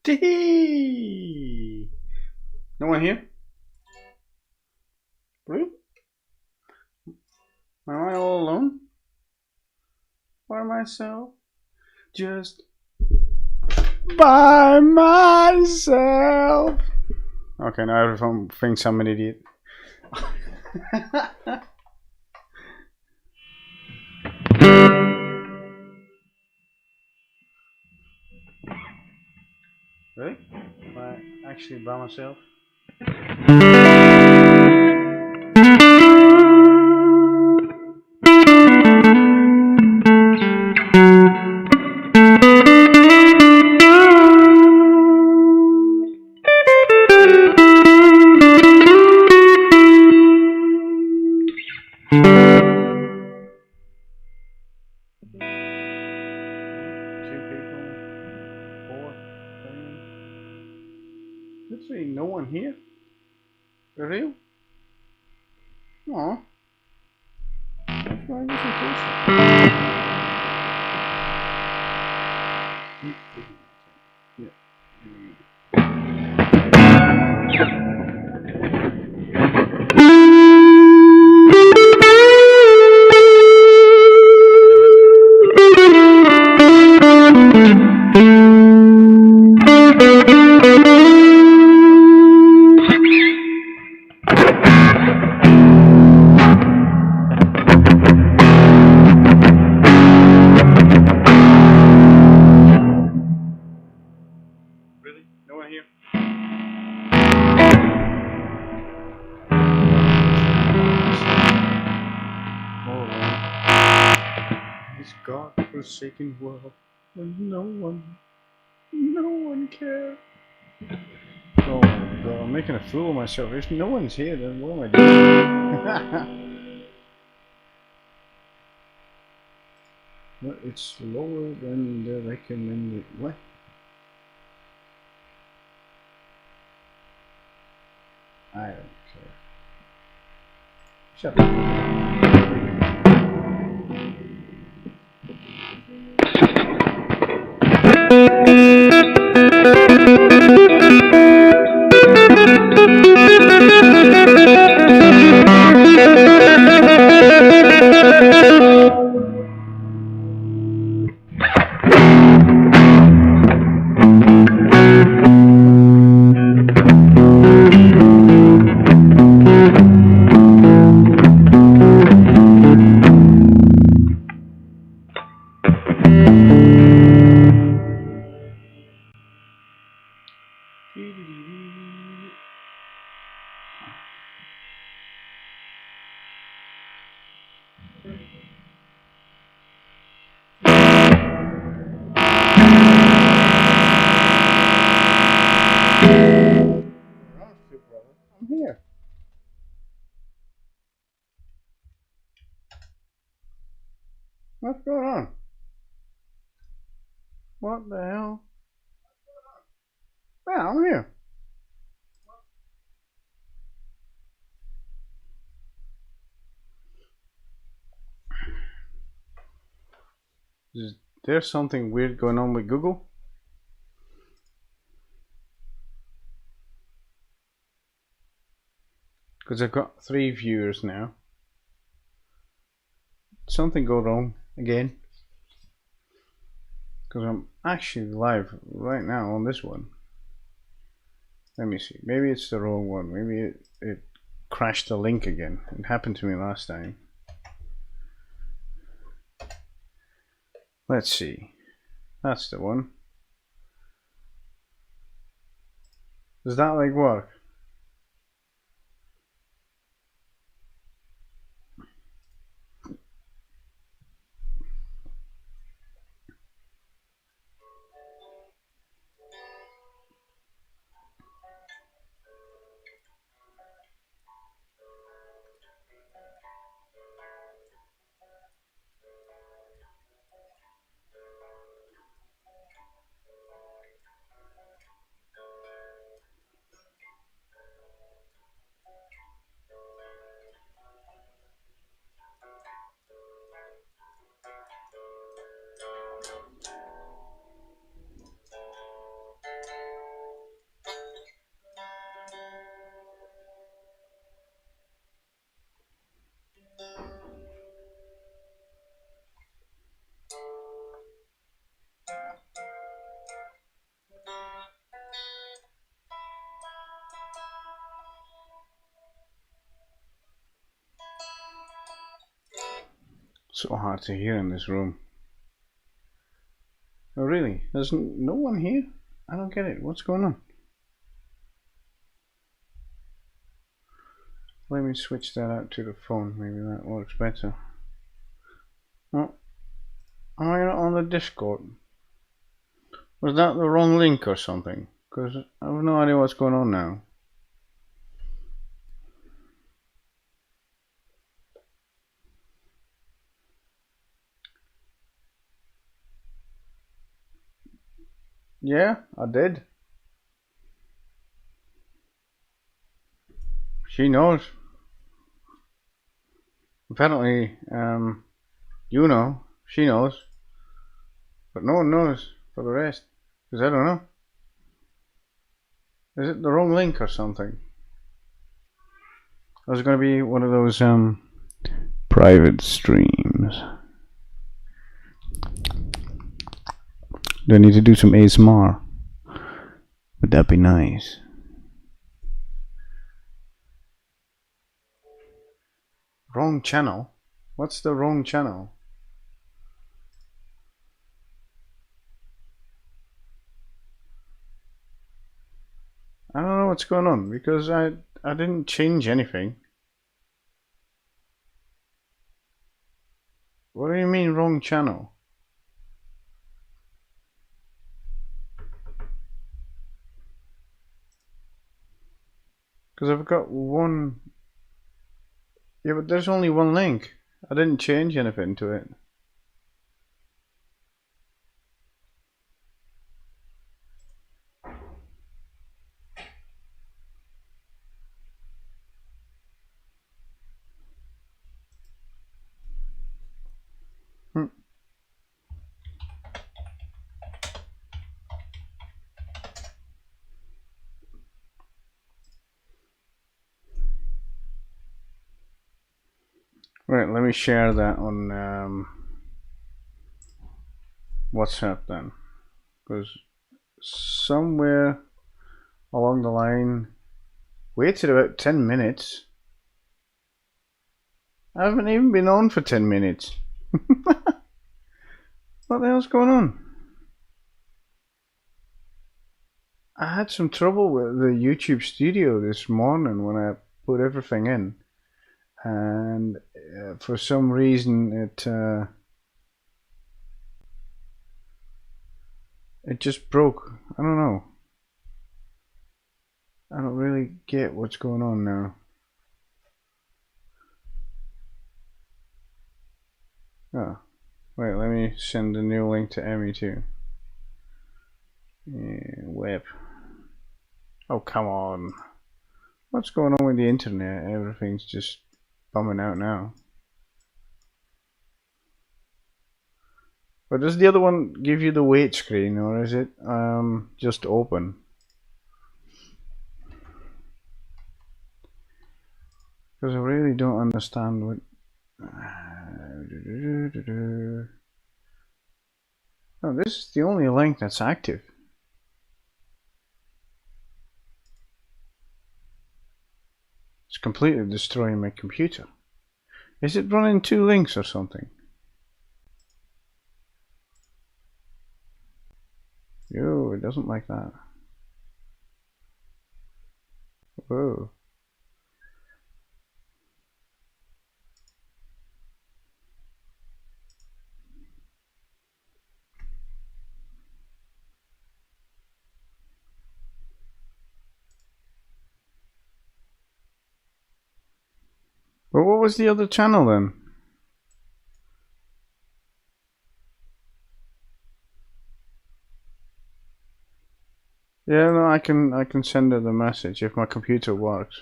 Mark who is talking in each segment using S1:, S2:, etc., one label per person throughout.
S1: Tee. No one here? Blue? Am I all alone? By myself? Just by myself. Okay, now everyone thinks I'm an idiot. Really? Am I actually by myself? Two people, four, three. Literally no one here. For real? Aw. That's why I wasn't closer. Really? No one here? Oh, this God-forsaken world where no one cares. Oh my God, I'm making a fool of myself. If no one's here, then what am I doing? Well, it's lower than the recommended. What? I don't care. Shut up. I'm here. What's going on? What the hell? Yeah, I'm here. Is there something weird going on with Google? Because I've got 3 viewers now. Something go wrong again. Because I'm actually live right now on this one. Let me see. Maybe it's the wrong one. Maybe it crashed the link again. It happened to me last time. Let's see. That's the one. Does that like work? So hard to hear in this room. Oh really? There's no one here? I don't get it. What's going on? Let me switch that out to the phone. Maybe that works better. Oh, am I not on the Discord? Was that the wrong link or something? Because I have no idea what's going on now. Yeah, I did. She knows. Apparently, you know, she knows. But no one knows for the rest. Because I don't know. Is it the wrong link or something? Or is it going to be one of those, private streams? Do I need to do some ASMR? Would that be nice? Wrong channel? What's the wrong channel? I don't know what's going on because I didn't change anything. What do you mean wrong channel? Because I've got one. Yeah, but there's only one link. I didn't change anything to it. Right, let me share that on WhatsApp then. Because somewhere along the line, waited about 10 minutes. I haven't even been on for 10 minutes. What the hell's going on? I had some trouble with the YouTube Studio this morning when I put everything in. And for some reason it just broke. I don't know. I don't really get what's going on now. Oh, wait, let me send a new link to Emmy too. Web. Oh, come on. What's going on with the internet? Everything's just bumming out now. But does the other one give you the wait screen, or is it just open? Because I really don't understand what... Oh, this is the only link that's active. It's completely destroying my computer. Is it running two links or something? Yo, it doesn't like that. Whoa. But what was the other channel then? Yeah, no, I can send her the message if my computer works,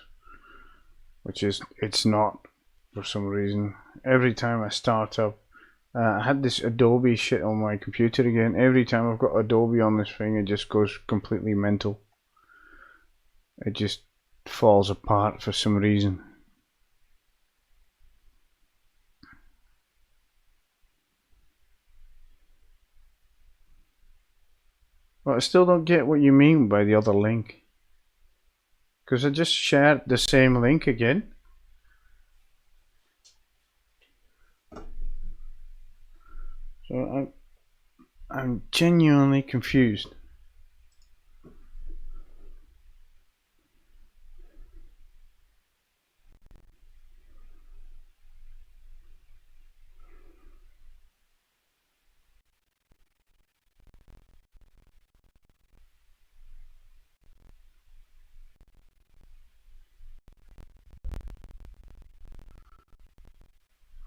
S1: which is it's not for some reason. Every time I start up, I had this Adobe shit on my computer again. Every time I've got Adobe on this thing, it just goes completely mental. It just falls apart for some reason. Well, I still don't get what you mean by the other link. Because I just shared the same link again. So I'm genuinely confused.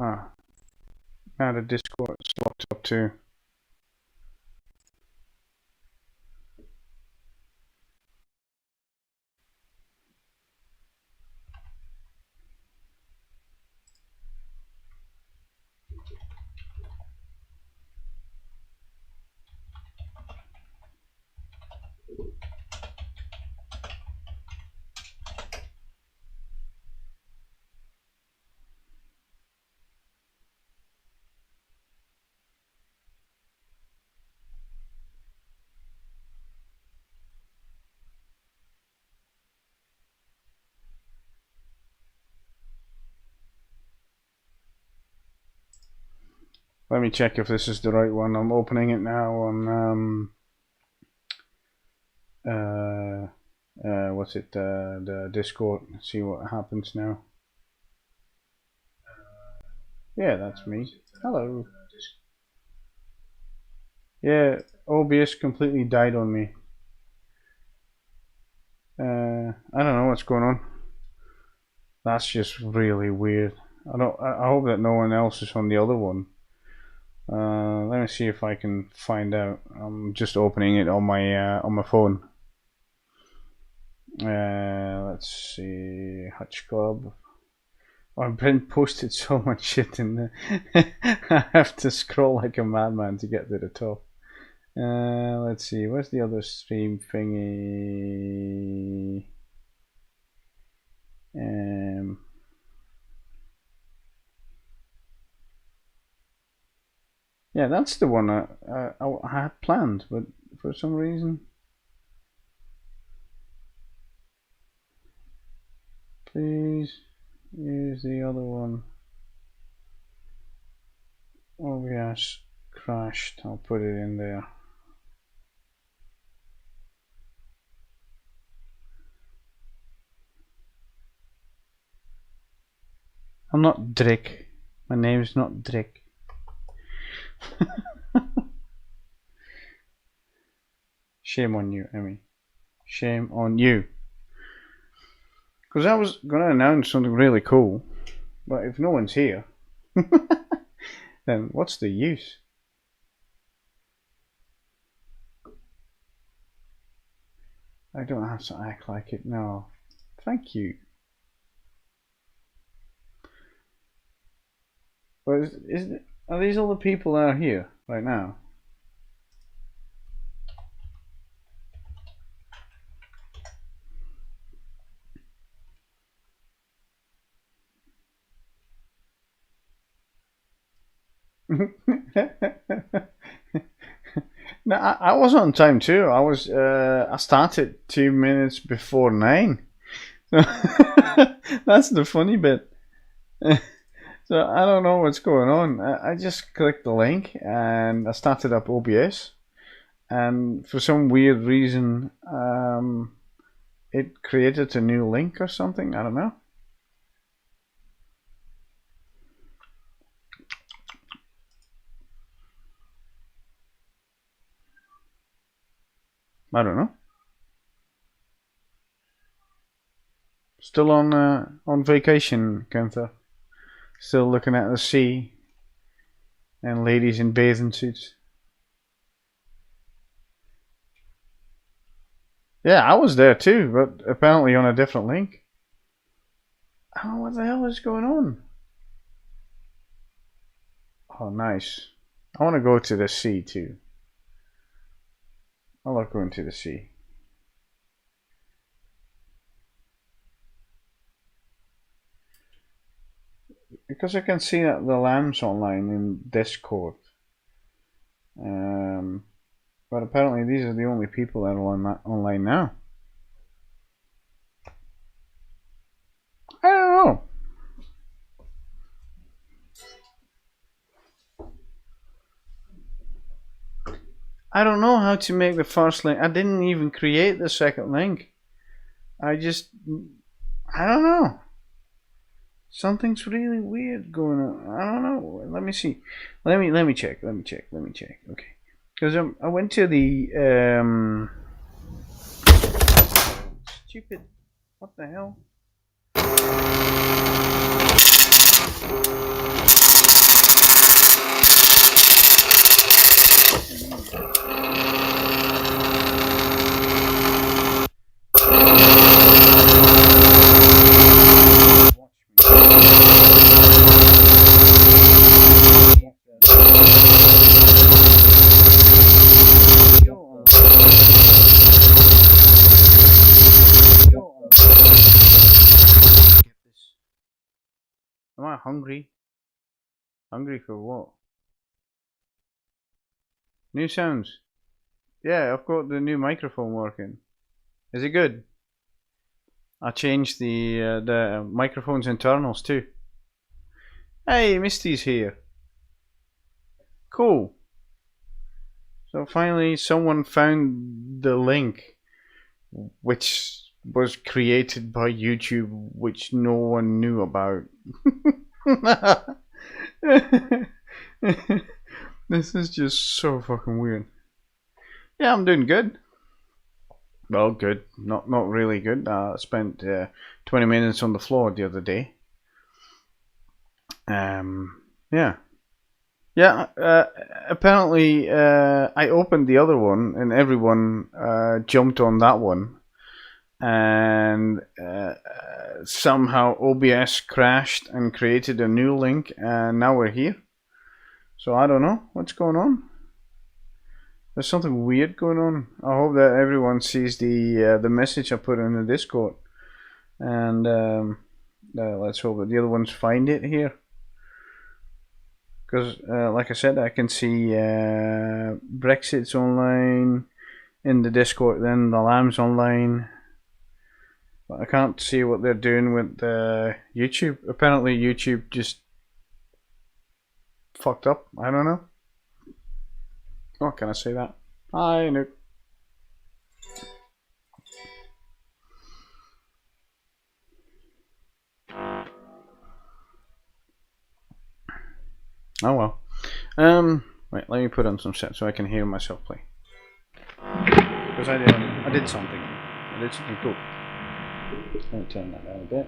S1: Ah, now the Discord is locked up too. Let me check if this is the right one. I'm opening it now on what's it, the Discord. See what happens now. Yeah, that's me. Hello. Yeah, OBS completely died on me. I don't know what's going on. That's just really weird. I hope that no one else is on the other one. Let me see if I can find out. I'm just opening it on my phone. Let's see, Hutch Club. I've been posted so much shit in there. I have to scroll like a madman to get to the top. Let's see, where's the other stream thingy? Yeah, that's the one I had planned, but for some reason. Please use the other one. Oh yes, crashed. I'll put it in there. I'm not Drick. My name's not Drick. Shame on you, Emmy. Shame on you. Because I was going to announce something really cool, but if no one's here, then what's the use? I don't have to act like it now. Thank you. But are these all the people that are here right now? No, I was on time too. I started 2 minutes before 9. That's the funny bit. So I don't know what's going on. I just clicked the link and I started up OBS, and for some weird reason, it created a new link or something. I don't know. I don't know. Still on vacation, Gunther. Still looking at the sea and ladies in bathing suits. Yeah, I was there too, but apparently on a different link. Oh, what the hell is going on? Oh, nice. I want to go to the sea too. I love going to the sea. Because I can see that the lambs online in Discord. But apparently these are the only people that are online now. I don't know. I don't know how to make the first link. I didn't even create the second link. I don't know. Something's really weird going on. I don't know. Let me see. Let me check. Okay. Because I went to the stupid. What the hell? Am I hungry? Hungry for what? New sounds. Yeah, I've got the new microphone working. Is it good? I changed the microphone's internals too. Hey, Misty's here. Cool. So finally someone found the link, which was created by YouTube, which no one knew about. This is just so fucking weird. Yeah, I'm doing good. Well, good. Not really good. I spent 20 minutes on the floor the other day. Yeah. Apparently, I opened the other one, and everyone jumped on that one, and somehow OBS crashed and created a new link, and now we're here. So I don't know what's going on. There's something weird going on. I hope that everyone sees the message I put in the Discord, and let's hope that the other ones find it here. Because, like I said, I can see Brexit's online in the Discord, then the Lamb's online. But I can't see what they're doing with YouTube. Apparently YouTube just fucked up. I don't know. Oh, can I say that? Hi, Nuke. Oh well. Wait, let me put on some set so I can hear myself play. Because I did something. I did something cool. Let me turn that down a bit.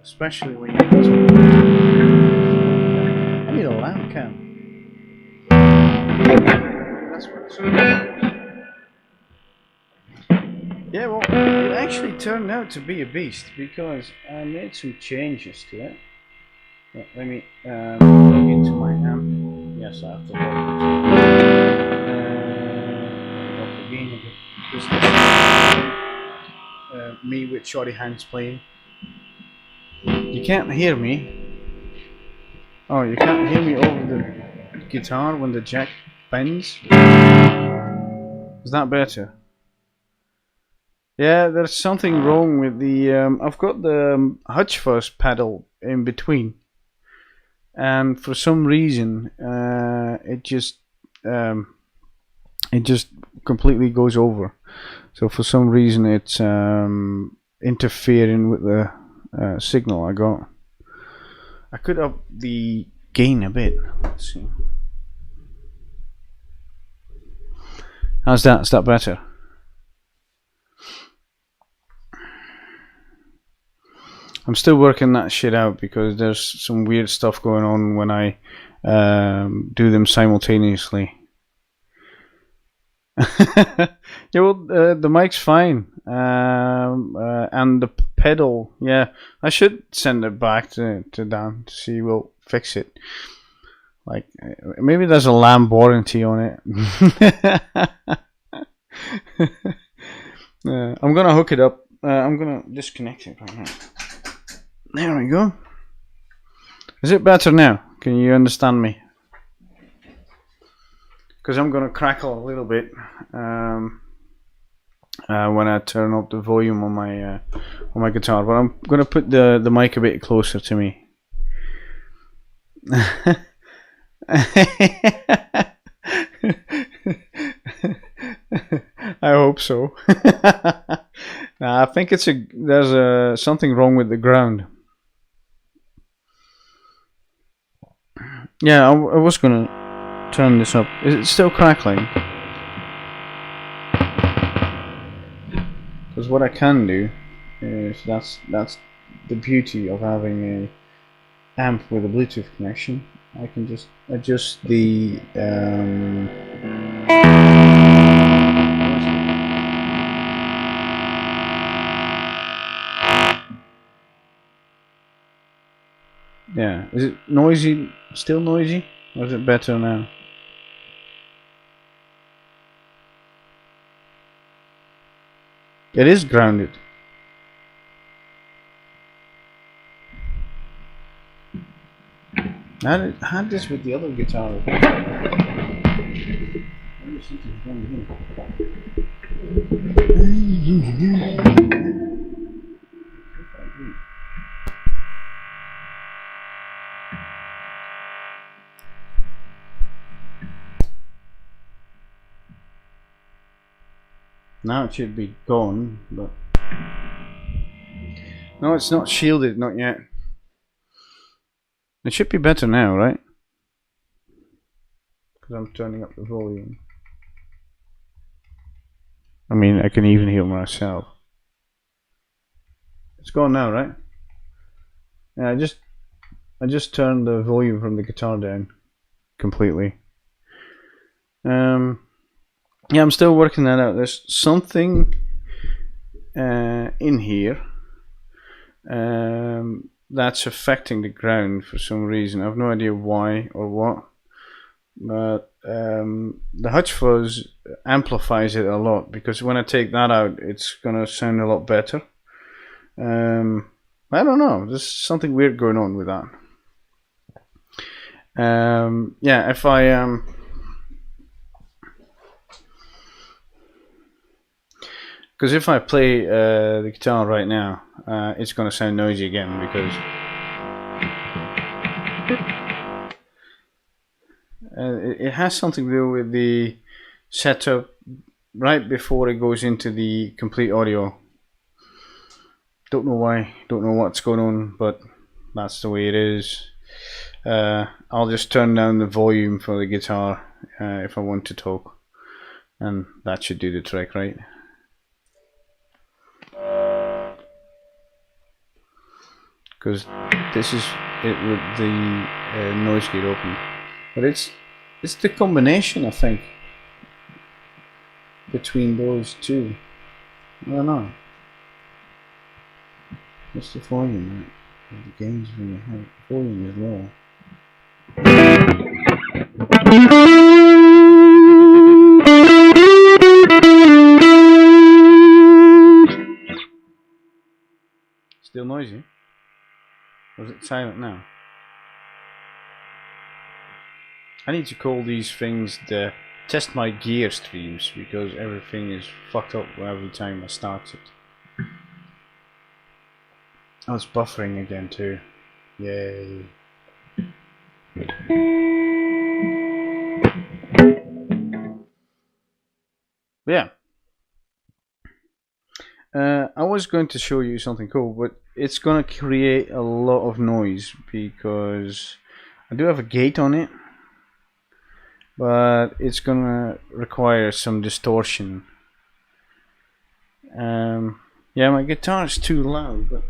S1: Especially when you I need a lamp cam. That's what it's Yeah, well, it actually turned out to be a beast because I made some changes to it. Let me log into my amp. Yes, I have to log into me with shoddy hands playing. You can't hear me. Oh, you can't hear me over the guitar when the jack bends? Is that better? Yeah, there's something wrong with the... I've got the Hutchfuzz pedal in between. And for some reason, it just completely goes over. So for some reason it's interfering with the signal I got. I could up the gain a bit. Let's see. How's that? Is that better? I'm still working that shit out because there's some weird stuff going on when I do them simultaneously. Yeah, well, the mic's fine, and the pedal. Yeah, I should send it back to Dan to see. We'll fix it. Like maybe there's a lamb warranty on it. I'm gonna hook it up. I'm gonna disconnect it right now. There we go. Is it better now? Can you understand me? Because I'm gonna crackle a little bit when I turn up the volume on my guitar. But I'm gonna put the mic a bit closer to me. I hope so. Nah, I think there's something wrong with the ground. Yeah, I was gonna turn this up. Is it still crackling? Because what I can do is that's the beauty of having a amp with a Bluetooth connection. I can just adjust the yeah. Is it noisy? Still noisy? Or is it better now? It is grounded. I had this with the other guitar. Now it should be gone, but no, it's not shielded, not yet. It should be better now, right? Because I'm turning up the volume. I mean, I can even hear myself. It's gone now, right? Yeah, I just turned the volume from the guitar down completely. Yeah, I'm still working that out. There's something in here that's affecting the ground for some reason. I have no idea why or what, but the Hutch Fuzz amplifies it a lot, because when I take that out, it's gonna sound a lot better. I don't know. There's something weird going on with that. Yeah, if I because if I play the guitar right now, it's going to sound noisy again, because it has something to do with the setup right before it goes into the complete audio. Don't know why, don't know what's going on, but that's the way it is. I'll just turn down the volume for the guitar if I want to talk, and that should do the trick, right? Because this is it with the noise gate open, but it's the combination, I think, between those two. I don't know. What's the volume? Right? The gain's really high. The volume is low. Still noisy? Or is it silent now? I need to call these things the test my gear streams, because everything is fucked up every time I start it. Oh, it's buffering again too. Yay. Yeah. I was going to show you something cool, but it's gonna create a lot of noise because I do have a gate on it, but it's gonna require some distortion. Yeah, my guitar is too loud, but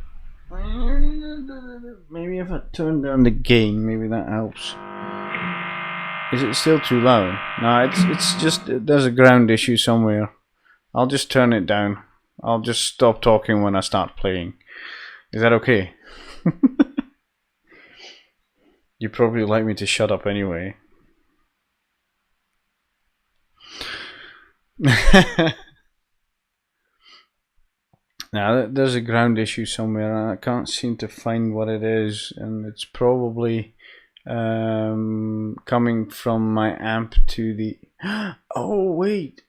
S1: maybe if I turn down the gain, maybe that helps. Is it still too loud? No, it's just there's a ground issue somewhere. I'll just turn it down. I'll just stop talking when I start playing. Is that okay? You probably like me to shut up anyway. Now there's a ground issue somewhere and I can't seem to find what it is, and it's probably coming from my amp to the oh wait,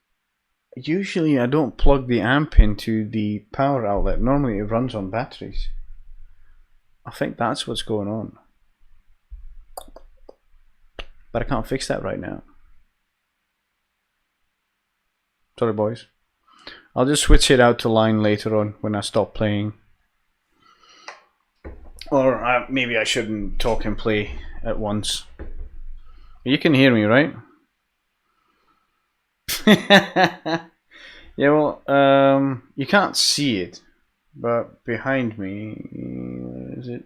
S1: usually I don't plug the amp into the power outlet. Normally it runs on batteries. I think that's what's going on, but I can't fix that right now. Sorry boys. I'll just switch it out to line later on when I stop playing. Or maybe I shouldn't talk and play at once. You can hear me, right? Yeah, well, you can't see it, but behind me, where is it?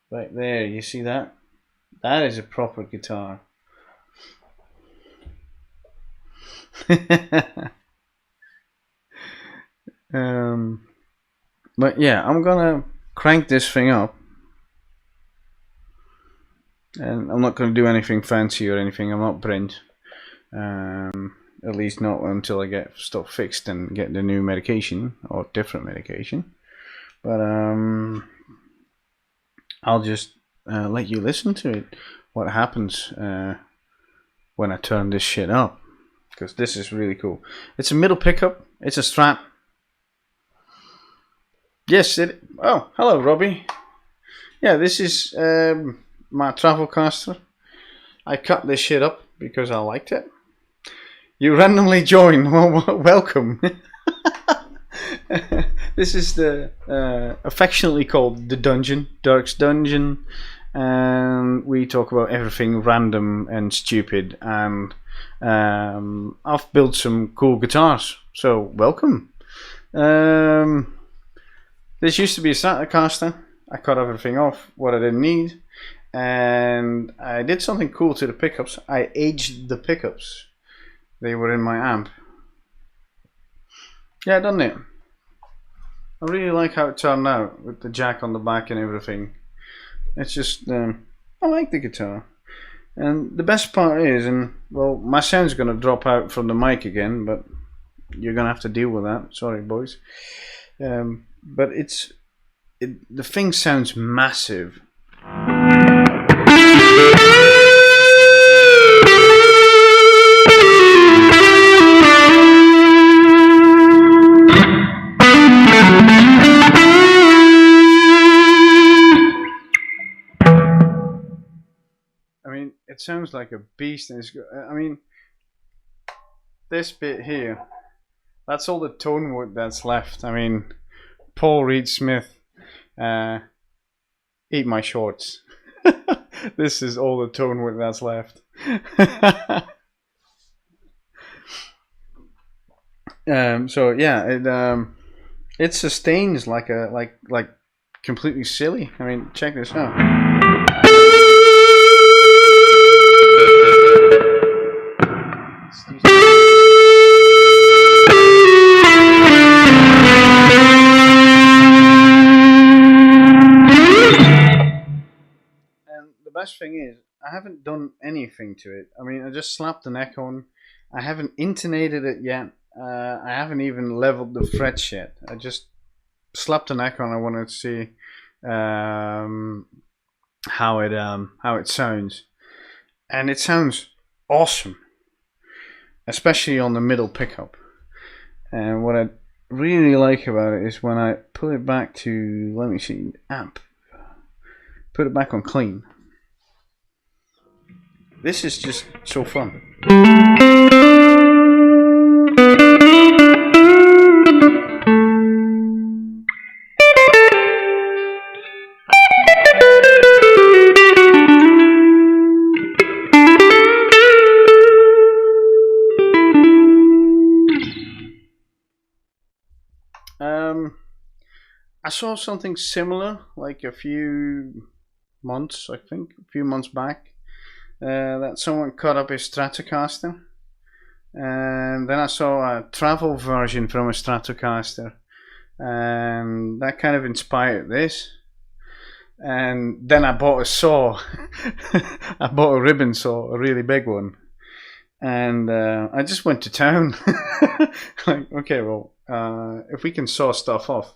S1: Right there, you see that? That is a proper guitar. But yeah, I'm gonna crank this thing up, and I'm not gonna do anything fancy or anything. I'm not Brent, at least not until I get stuff fixed and get the new medication or different medication. But I'll just let you listen to it. What happens when I turn this shit up? Because this is really cool. It's a middle pickup. It's a Strat. Yes, it. Oh, hello, Robbie. Yeah, this is my Travelcaster. I cut this shit up because I liked it. You randomly join. Well, welcome. This is the affectionately called the Dungeon, Dirk's Dungeon, and we talk about everything random and stupid. And I've built some cool guitars, so welcome. This used to be a Stratocaster. I cut everything off what I didn't need, and I did something cool to the pickups. I aged the pickups. They were in my amp. Yeah, doesn't it? I really like how it turned out with the jack on the back and everything. It's just, I like the guitar. And the best part is, and well, my sound's going to drop out from the mic again, but you're going to have to deal with that. Sorry, boys. But the thing sounds massive. I mean, it sounds like a beast, and I mean, this bit here, that's all the tone wood that's left. I mean, Paul Reed Smith, eat my shorts. This is all the tone wood that's left. So yeah, it sustains like completely silly. I mean, check this out. Best thing is, I haven't done anything to it. I mean, I just slapped the neck on. I haven't intonated it yet. I haven't even leveled the frets yet. I just slapped the neck on. I wanted to see how it sounds, and it sounds awesome, especially on the middle pickup. And what I really like about it is when I put it back to, let me see, amp, put it back on clean. This is just so fun. I saw something similar like a few months, I think, a few months back, that someone cut up a Stratocaster, and then I saw a travel version from a Stratocaster, and that kind of inspired this. And then I bought a saw. I bought a ribbon saw, a really big one, and I just went to town. Like, okay, well, if we can saw stuff off,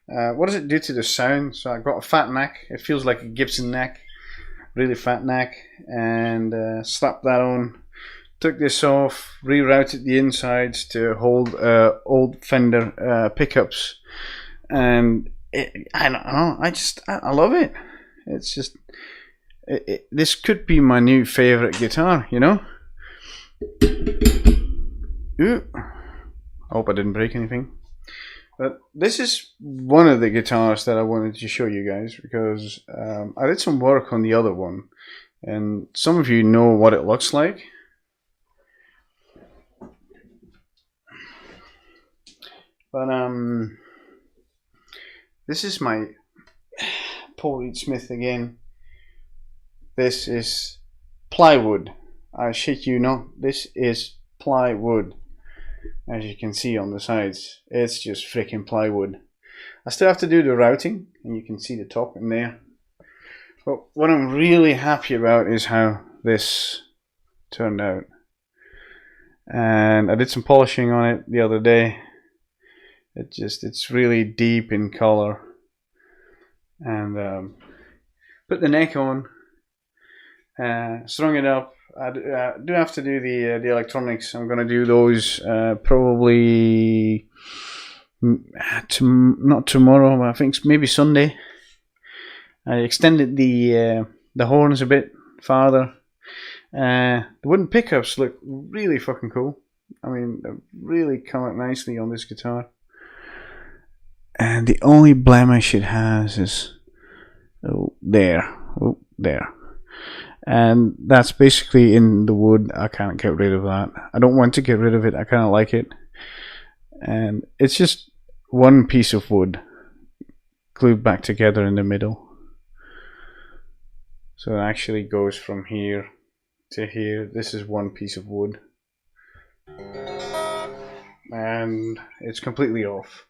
S1: what does it do to the sound? So I got a fat neck. It feels like a Gibson neck, really fat neck, and slapped that on. Took this off, rerouted the insides to hold old Fender pickups, and I don't know. I love it. It's just this could be my new favorite guitar, you know. Ooh, I hope I didn't break anything. But this is one of the guitars that I wanted to show you guys, because I did some work on the other one, and some of you know what it looks like. But this is my Paul Reed Smith again. This is plywood. I shit you not. This is plywood. As you can see on the sides, it's just freaking plywood. I still have to do the routing, and you can see the top in there. But what I'm really happy about is how this turned out. And I did some polishing on it the other day. It's really deep in color, and put the neck on, strung it up. I do have to do the electronics. I'm gonna do those probably not tomorrow, but I think maybe Sunday. I extended the horns a bit farther. The wooden pickups look really fucking cool. I mean, they really come out nicely on this guitar. And the only blemish it has is there, and that's basically in the wood. I can't get rid of that. I don't want to get rid of it. I kind of like it, and it's just one piece of wood glued back together in the middle. So it actually goes from here to here. This is one piece of wood, and it's completely off.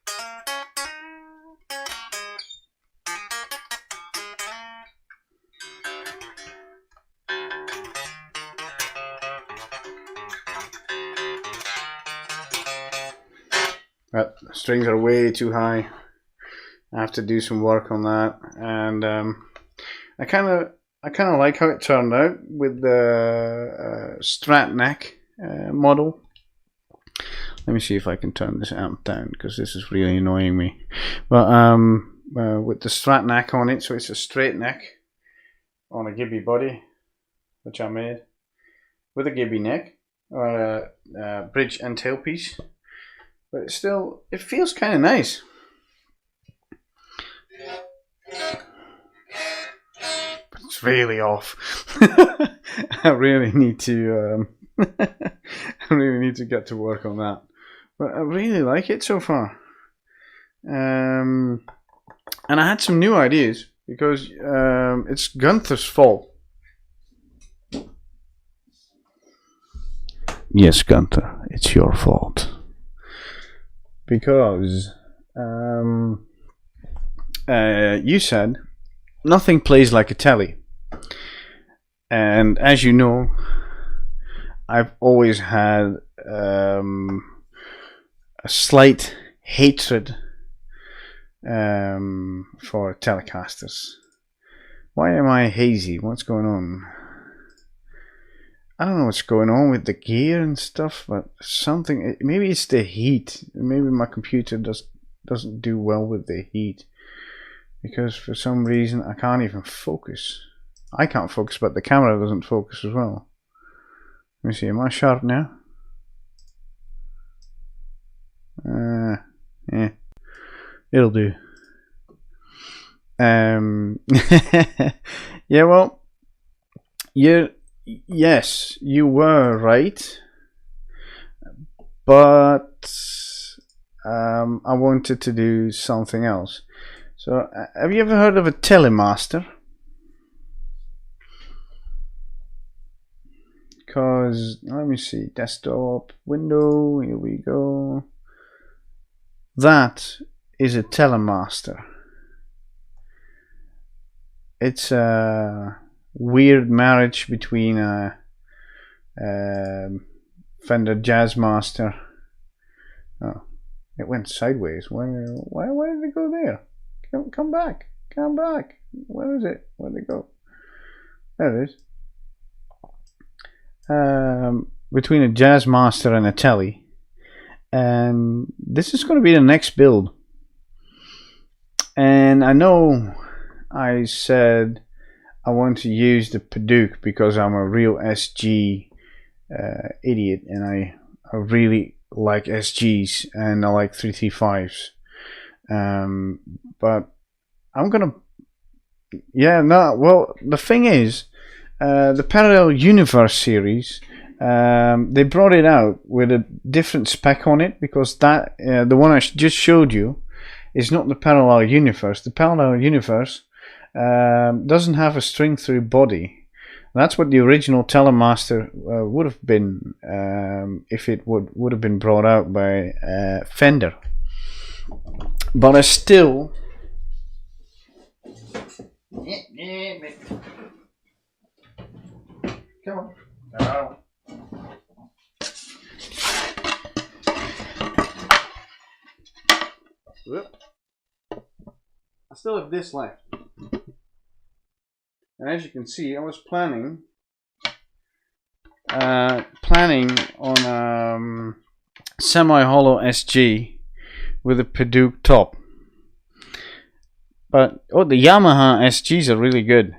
S1: But the strings are way too high. I have to do some work on that, and I kind of like how it turned out with the Strat neck model. Let me see if I can turn this amp down, because this is really annoying me. But with the Strat neck on it, so it's a straight neck on a Gibby body, which I made with a Gibby neck or a bridge and tailpiece. But it feels kind of nice. But it's really off. I really need to get to work on that. But I really like it so far. And I had some new ideas, because it's Gunther's fault. Yes, Gunther, it's your fault. Because you said nothing plays like a telly, and as you know, I've always had a slight hatred for Telecasters. Why am I hazy? What's going on? I don't know what's going on with the gear and stuff, but something, maybe it's the heat. Maybe my computer doesn't do well with the heat, because for some reason I can't even focus. I can't focus, but the camera doesn't focus as well. Let me see, am I sharp now? Yeah, it'll do. Yeah, well, yes, you were right, but I wanted to do something else. So, have you ever heard of a Telemaster? because, let me see, desktop, window, here we go. That is a Telemaster. It's a weird marriage between a Fender Jazzmaster. Oh, it went sideways. Why did it go there? Come back. Come back. Where is it? Where'd it go? There it is. Between a Jazzmaster and a Tele. And this is going to be the next build. And I know I said I want to use the Padauk because I'm a real SG idiot, and I really like SGs and I like 335s. But I'm gonna, yeah, no, well, the thing is, the Parallel Universe series, they brought it out with a different spec on it, because that the one I just showed you is not the Parallel Universe. The Parallel Universe doesn't have a string through body. That's what the original Telemaster would have been if it would have been brought out by Fender. But I still, come on. No. Whoop. I still have this left. And as you can see, I was planning on semi-hollow SG with a Padauk top. But the Yamaha SGs are really good.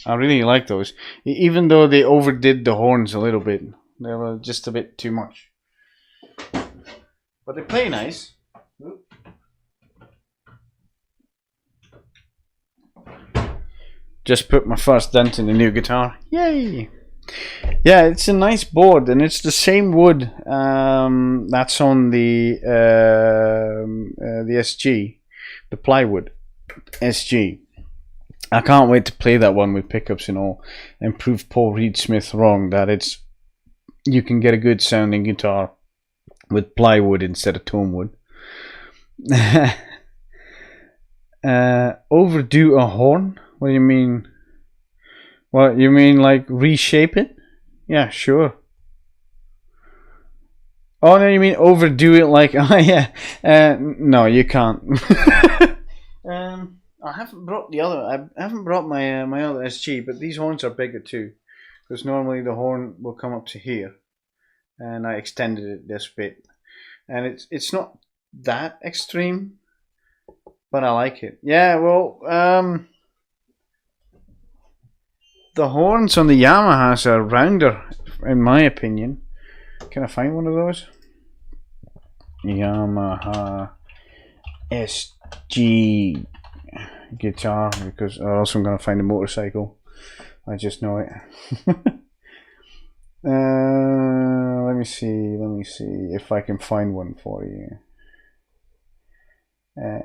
S1: I really like those, even though they overdid the horns a little bit. They were just a bit too much, but they play nice. Just put my first dent in the new guitar. Yay! Yeah, it's a nice board, and it's the same wood that's on the SG, the plywood SG. I can't wait to play that one with pickups and all, and prove Paul Reed Smith wrong that you can get a good sounding guitar with plywood instead of tone wood. Overdo a horn? What do you mean? What you mean, like reshape it? Yeah, sure. Oh no, you mean overdo it like, oh yeah. No, you can't. I haven't brought my my other SG, but these horns are bigger too, because normally the horn will come up to here, and I extended it this bit, and it's not that extreme, but I like it. Yeah, well, the horns on the Yamahas are rounder, in my opinion. Can I find one of those? Yamaha SG guitar, because or else I'm going to find a motorcycle. I just know it. Let me see if I can find one for you. Yeah,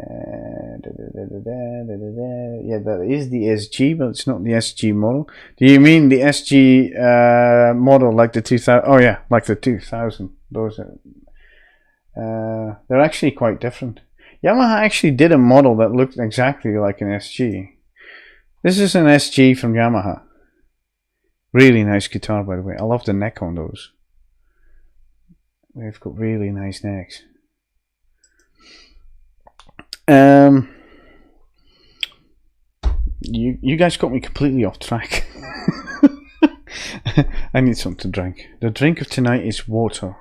S1: that is the SG, but it's not the SG model. Do you mean the SG model like the 2000? Oh yeah, like the 2000. Those are they're actually quite different. Yamaha actually did a model that looked exactly like an SG. This is an SG from Yamaha. Really nice guitar, by the way. I love the neck on those. They've got really nice necks. You guys got me completely off track. I need something to drink. The drink of tonight is water.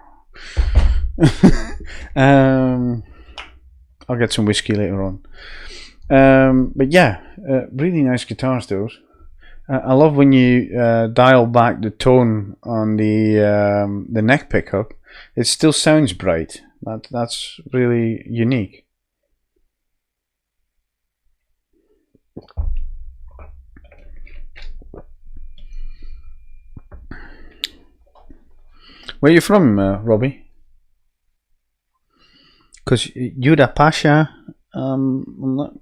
S1: I'll get some whiskey later on. But yeah, really nice guitars those. I love when you dial back the tone on the neck pickup. It still sounds bright. That's really unique. Where are you from, Robbie? Because Yuda Pasha, I'm not.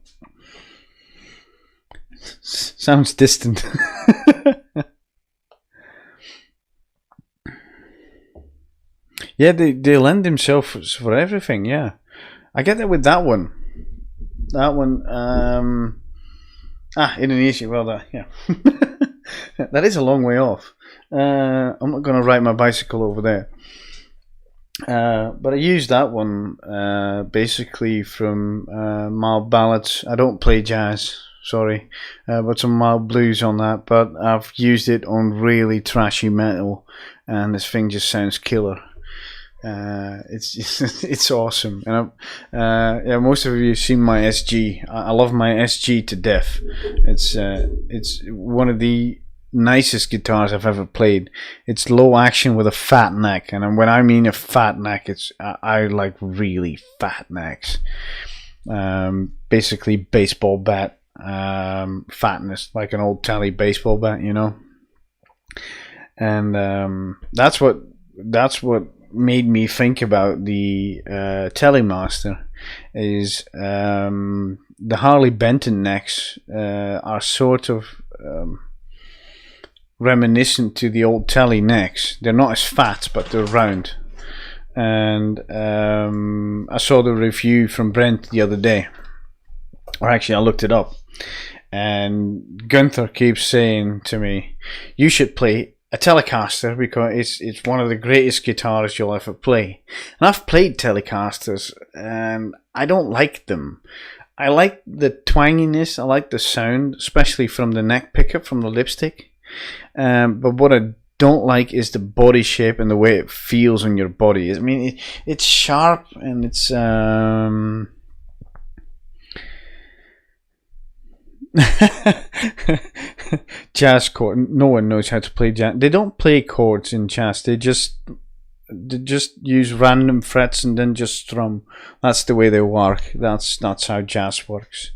S1: Sounds distant. Yeah, they lend themselves for everything. Yeah, I get that with that one. That one. Indonesia. Well, yeah. That is a long way off. I'm not going to ride my bicycle over there. But I use that one basically from mild ballads. I don't play jazz, sorry, but some mild blues on that. But I've used it on really trashy metal, and this thing just sounds killer. It's awesome, and yeah, most of you have seen my SG. I love my SG to death. It's one of the nicest guitars I've ever played. It's low action with a fat neck, and when I mean a fat neck, I like really fat necks. Basically baseball bat fatness, like an old Tele baseball bat, you know. And that's what made me think about the Telemaster. Is the Harley Benton necks are sort of reminiscent to the old Tele necks. They're not as fat, but they're round. And I saw the review from Brent the other day, or actually I looked it up, and Gunther keeps saying to me, you should play a Telecaster because it's one of the greatest guitars you'll ever play. And I've played Telecasters and I don't like them. I like the twanginess, I like the sound, especially from the neck pickup, from the lipstick. But what I don't like is the body shape and the way it feels on your body. I mean, it's sharp and it's jazz chord. No one knows how to play jazz. They don't play chords in jazz. They just use random frets and then just strum. That's the way they work. That's how jazz works.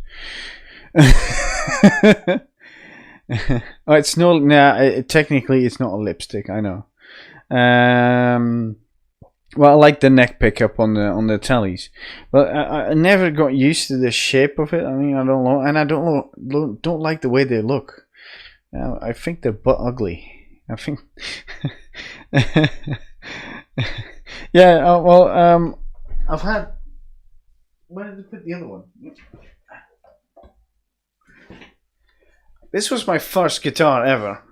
S1: Oh, it's no. Nah, technically, it's not a lipstick. I know. Well, I like the neck pickup on the Teles, but I never got used to the shape of it. I mean, I don't know, and I don't like the way they look. I think they're butt ugly. I think. Yeah. Well, I've had. Where did I put the other one? This was my first guitar ever,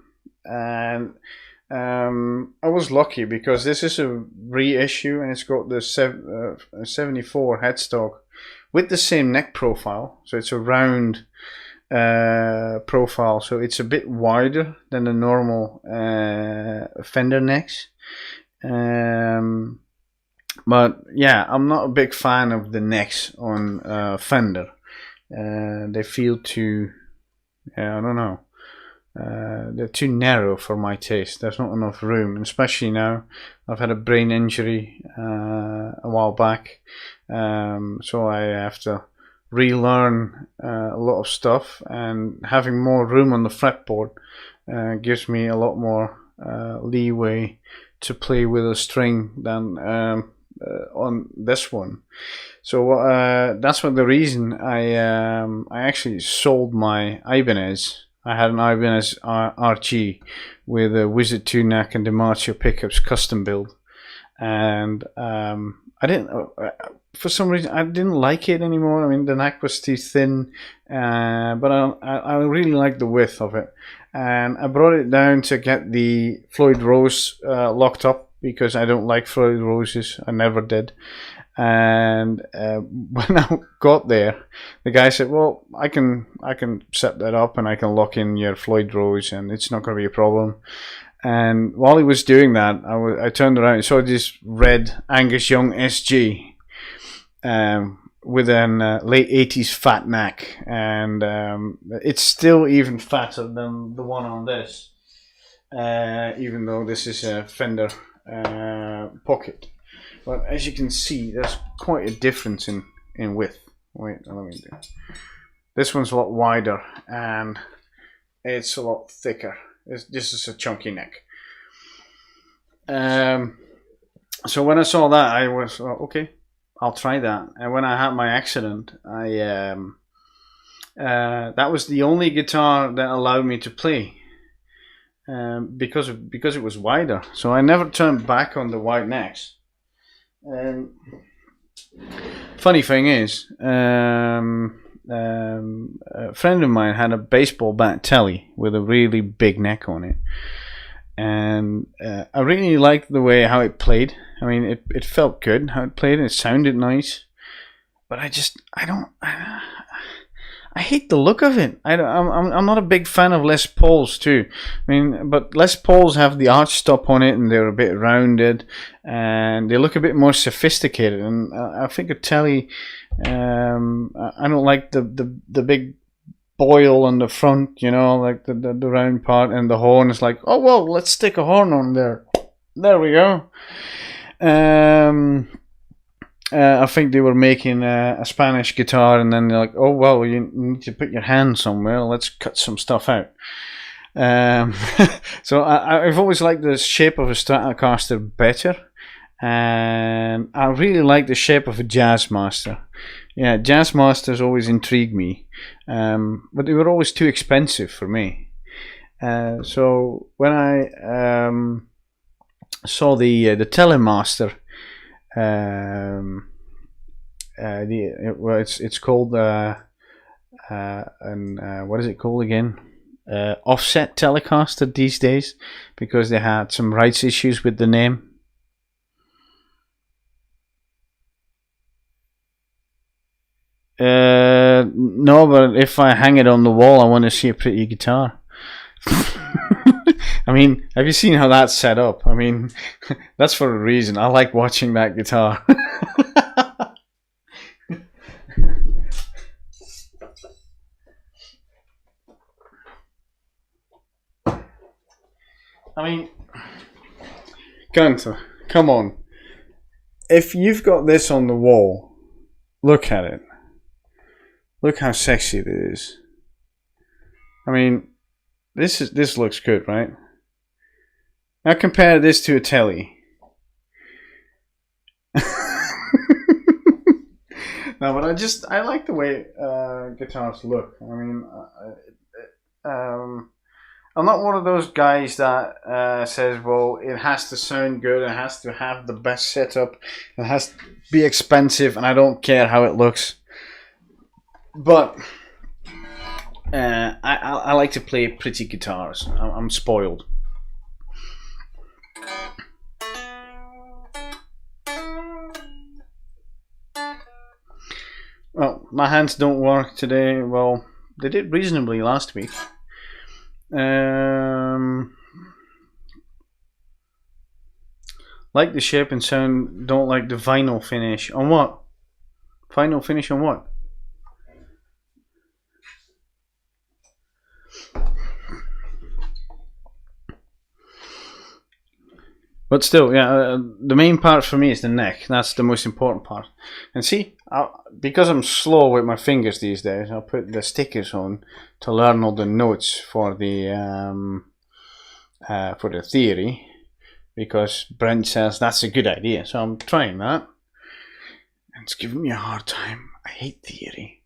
S1: and I was lucky because this is a reissue and it's got the 74 headstock with the same neck profile. So it's a round profile, so it's a bit wider than the normal Fender necks. But yeah, I'm not a big fan of the necks on Fender. They feel too... I don't know. They're too narrow for my taste. There's not enough room, and especially now. I've had a brain injury a while back, so I have to relearn a lot of stuff. And having more room on the fretboard gives me a lot more leeway to play with a string than on this one. So that's what the reason I actually sold my Ibanez. I had an Ibanez RG with a Wizard 2 neck and DiMarcio pickups custom build, and I didn't for some reason I didn't like it anymore. I mean, the neck was too thin, but I really liked the width of it, and I brought it down to get the Floyd Rose locked up because I don't like Floyd Roses. I never did. And when I got there, the guy said, "Well, I can set that up and I can lock in your Floyd Rose, and it's not going to be a problem." And while he was doing that, I turned around and saw this red Angus Young SG with an late 80s fat neck, and it's still even fatter than the one on this, even though this is a Fender Pocket. But as you can see, there's quite a difference in width. Wait, let me do. This one's a lot wider and it's a lot thicker. This is a chunky neck. So when I saw that, I was okay. I'll try that. And when I had my accident, that was the only guitar that allowed me to play because it was wider. So I never turned back on the wide necks. Funny thing is, a friend of mine had a baseball bat telly with a really big neck on it, and I really liked the way how it played. I mean, it felt good how it played, and it sounded nice. But I hate the look of it. I'm not a big fan of Les Pauls too. I mean, but Les Pauls have the arch stop on it, and they're a bit rounded, and they look a bit more sophisticated. And I think a telly, I don't like the big boil on the front, you know, like the round part, and the horn is like, oh well, let's stick a horn on there. There we go. I think they were making a Spanish guitar, and then they're like, oh, well, you need to put your hand somewhere. Let's cut some stuff out. So I've always liked the shape of a Stratocaster better. And I really like the shape of a Jazzmaster. Yeah, Jazzmasters always intrigued me. But they were always too expensive for me. So when I saw the Telemaster, it's called what is it called again? Offset Telecaster these days, because they had some rights issues with the name. No, but if I hang it on the wall, I want to see a pretty guitar. I mean, have you seen how that's set up? I mean, that's for a reason. I like watching that guitar. I mean, Gunther, come on. If you've got this on the wall, look at it. Look how sexy it is. I mean, this looks good, right? Now compare this to a telly. No, but I like the way guitars look. I mean, I'm not one of those guys that says, well, it has to sound good, it has to have the best setup, it has to be expensive, and I don't care how it looks. But I like to play pretty guitars. I'm spoiled. Well, my hands don't work today. Well, they did reasonably last week. Like the shape and sound, don't like the vinyl finish. On what? Vinyl finish on what? But still, yeah, the main part for me is the neck. That's the most important part. And see, because I'm slow with my fingers these days, I'll put the stickers on to learn all the notes for the theory. Because Brent says that's a good idea, so I'm trying that. And it's giving me a hard time. I hate theory.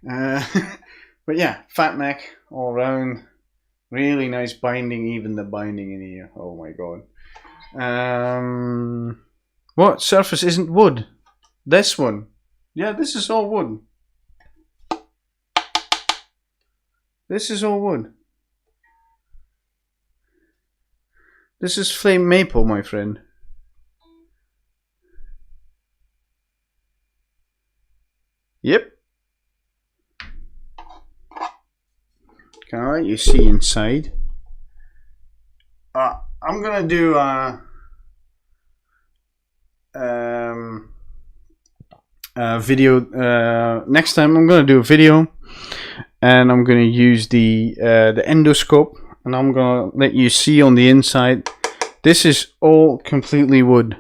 S1: But yeah, fat neck all round. Really nice binding, even the binding in here. Oh my god. What surface isn't wood? This one. Yeah, this is all wood. This is all wood. This is flame maple, my friend. Yep. Can I let you see inside? I'm gonna do a video. Next time I'm gonna do a video, and I'm gonna use the endoscope, and I'm gonna let you see on the inside. This is all completely wood.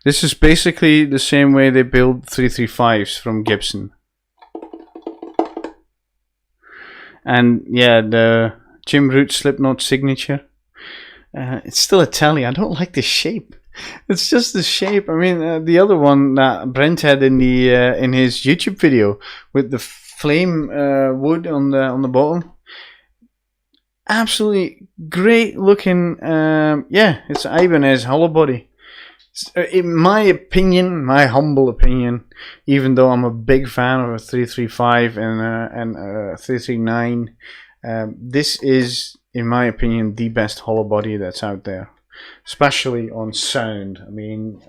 S1: This is basically the same way they build 335s from Gibson. And yeah, the Jim Root Slipknot signature. It's still a telly. I don't like the shape. It's just the shape. I mean, the other one that Brent had in the in his YouTube video with the flame wood on the bottom. Absolutely great looking. Yeah, it's Ibanez hollow body. In my opinion, my humble opinion, even though I'm a big fan of a 335 and a 339, this is, in my opinion, the best hollow body that's out there, especially on sound. I mean,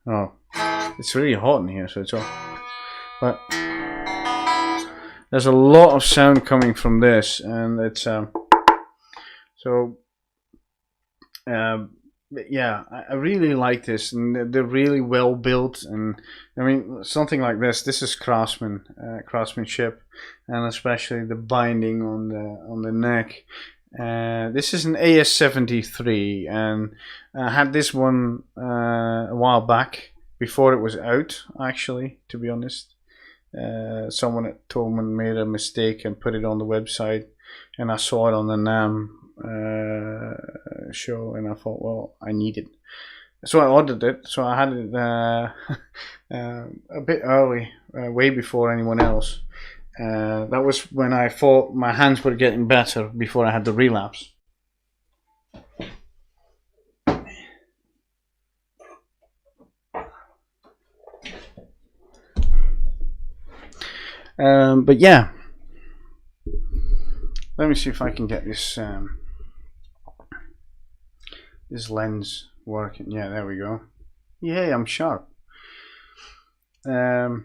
S1: oh, it's really hot in here, so it's off. But there's a lot of sound coming from this, and it's yeah, I really like this, and they're really well built. And I mean, something like this is craftsmanship, and especially the binding on the neck. This is an AS73, and I had this one a while back before it was out. Actually, to be honest, someone at Thomann made a mistake and put it on the website, and I saw it on the NAMM show, and I thought, well, I need it, so I ordered it. So I had it a bit early, way before anyone else. That was when I thought my hands were getting better before I had the relapse. But yeah, let me see if I can get this this lens working. Yeah, there we go. Yay, I'm sharp. What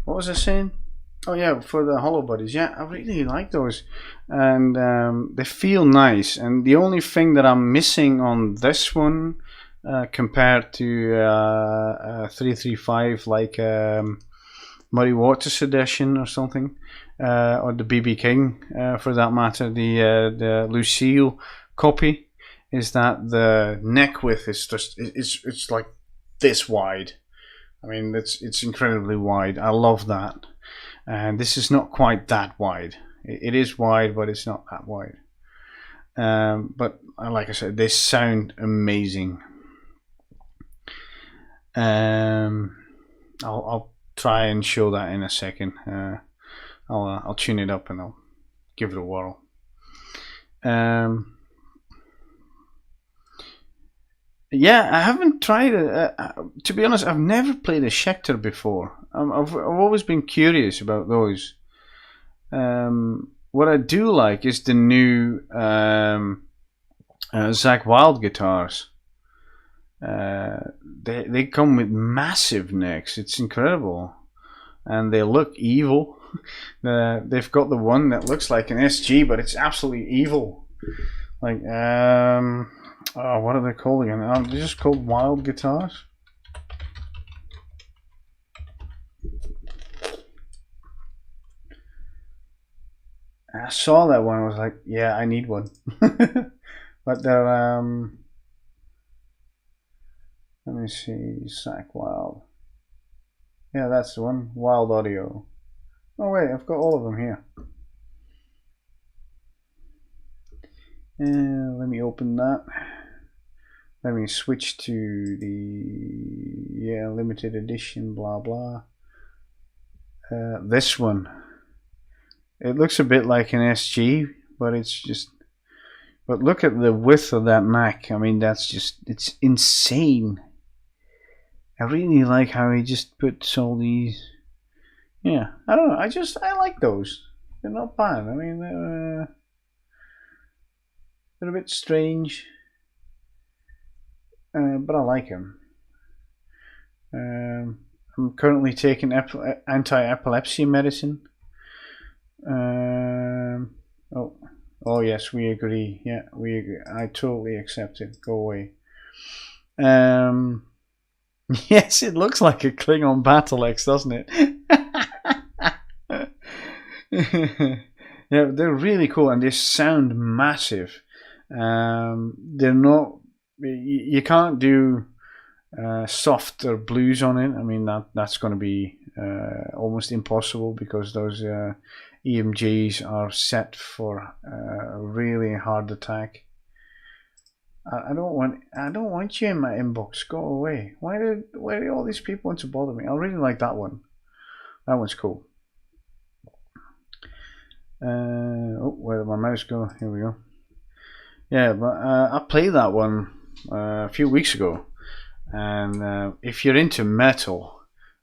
S1: was I saying? Oh yeah, for the hollow bodies. Yeah, I really like those, and they feel nice. And the only thing that I'm missing on this one compared to 335, like Muddy Waters edition or something, or the BB King for that matter, the Lucille copy, is that the neck width is just it's like this wide. I mean, it's incredibly wide. I love that. And this is not quite that wide. It is wide, but it's not that wide. But like I said, they sound amazing. I'll try and show that in a second. I'll tune it up and I'll give it a whirl. Yeah, I haven't tried it. To be honest, I've never played a Schecter before. I've always been curious about those. What I do like is the new Zakk Wylde guitars. They come with massive necks. It's incredible, and they look evil. They've got the one that looks like an SG, but it's absolutely evil. Like oh, what are they called again? They're just called Wylde guitars. I saw that one. I was like, yeah, I need one. But they're let me see, Zakk Wylde. Yeah, that's the one. Wylde Audio. Oh wait, I've got all of them here. Let me open that. Let me switch to the limited edition, blah blah. This one. It looks a bit like an SG, but it's just. But look at the width of that Mac. I mean, it's insane. I really like how he just puts all these. Yeah, I don't know. I like those. They're not bad. I mean, they're a bit strange, but I like them. I'm currently taking anti-epilepsy medicine. Oh yes, we agree. Yeah, we agree. I totally accept it. Go away. Yes, it looks like a Klingon battle X, doesn't it? Yeah, they're really cool, and they sound massive. They're not. You can't do soft or blues on it. I mean, that's going to be almost impossible, because those EMGs are set for a really hard attack. I don't want you in my inbox. Go away. Why do all these people want to bother me? I really like that one. That one's cool. Oh, where did my mouse go? Here we go. Yeah, but I played that one a few weeks ago, And if you're into metal,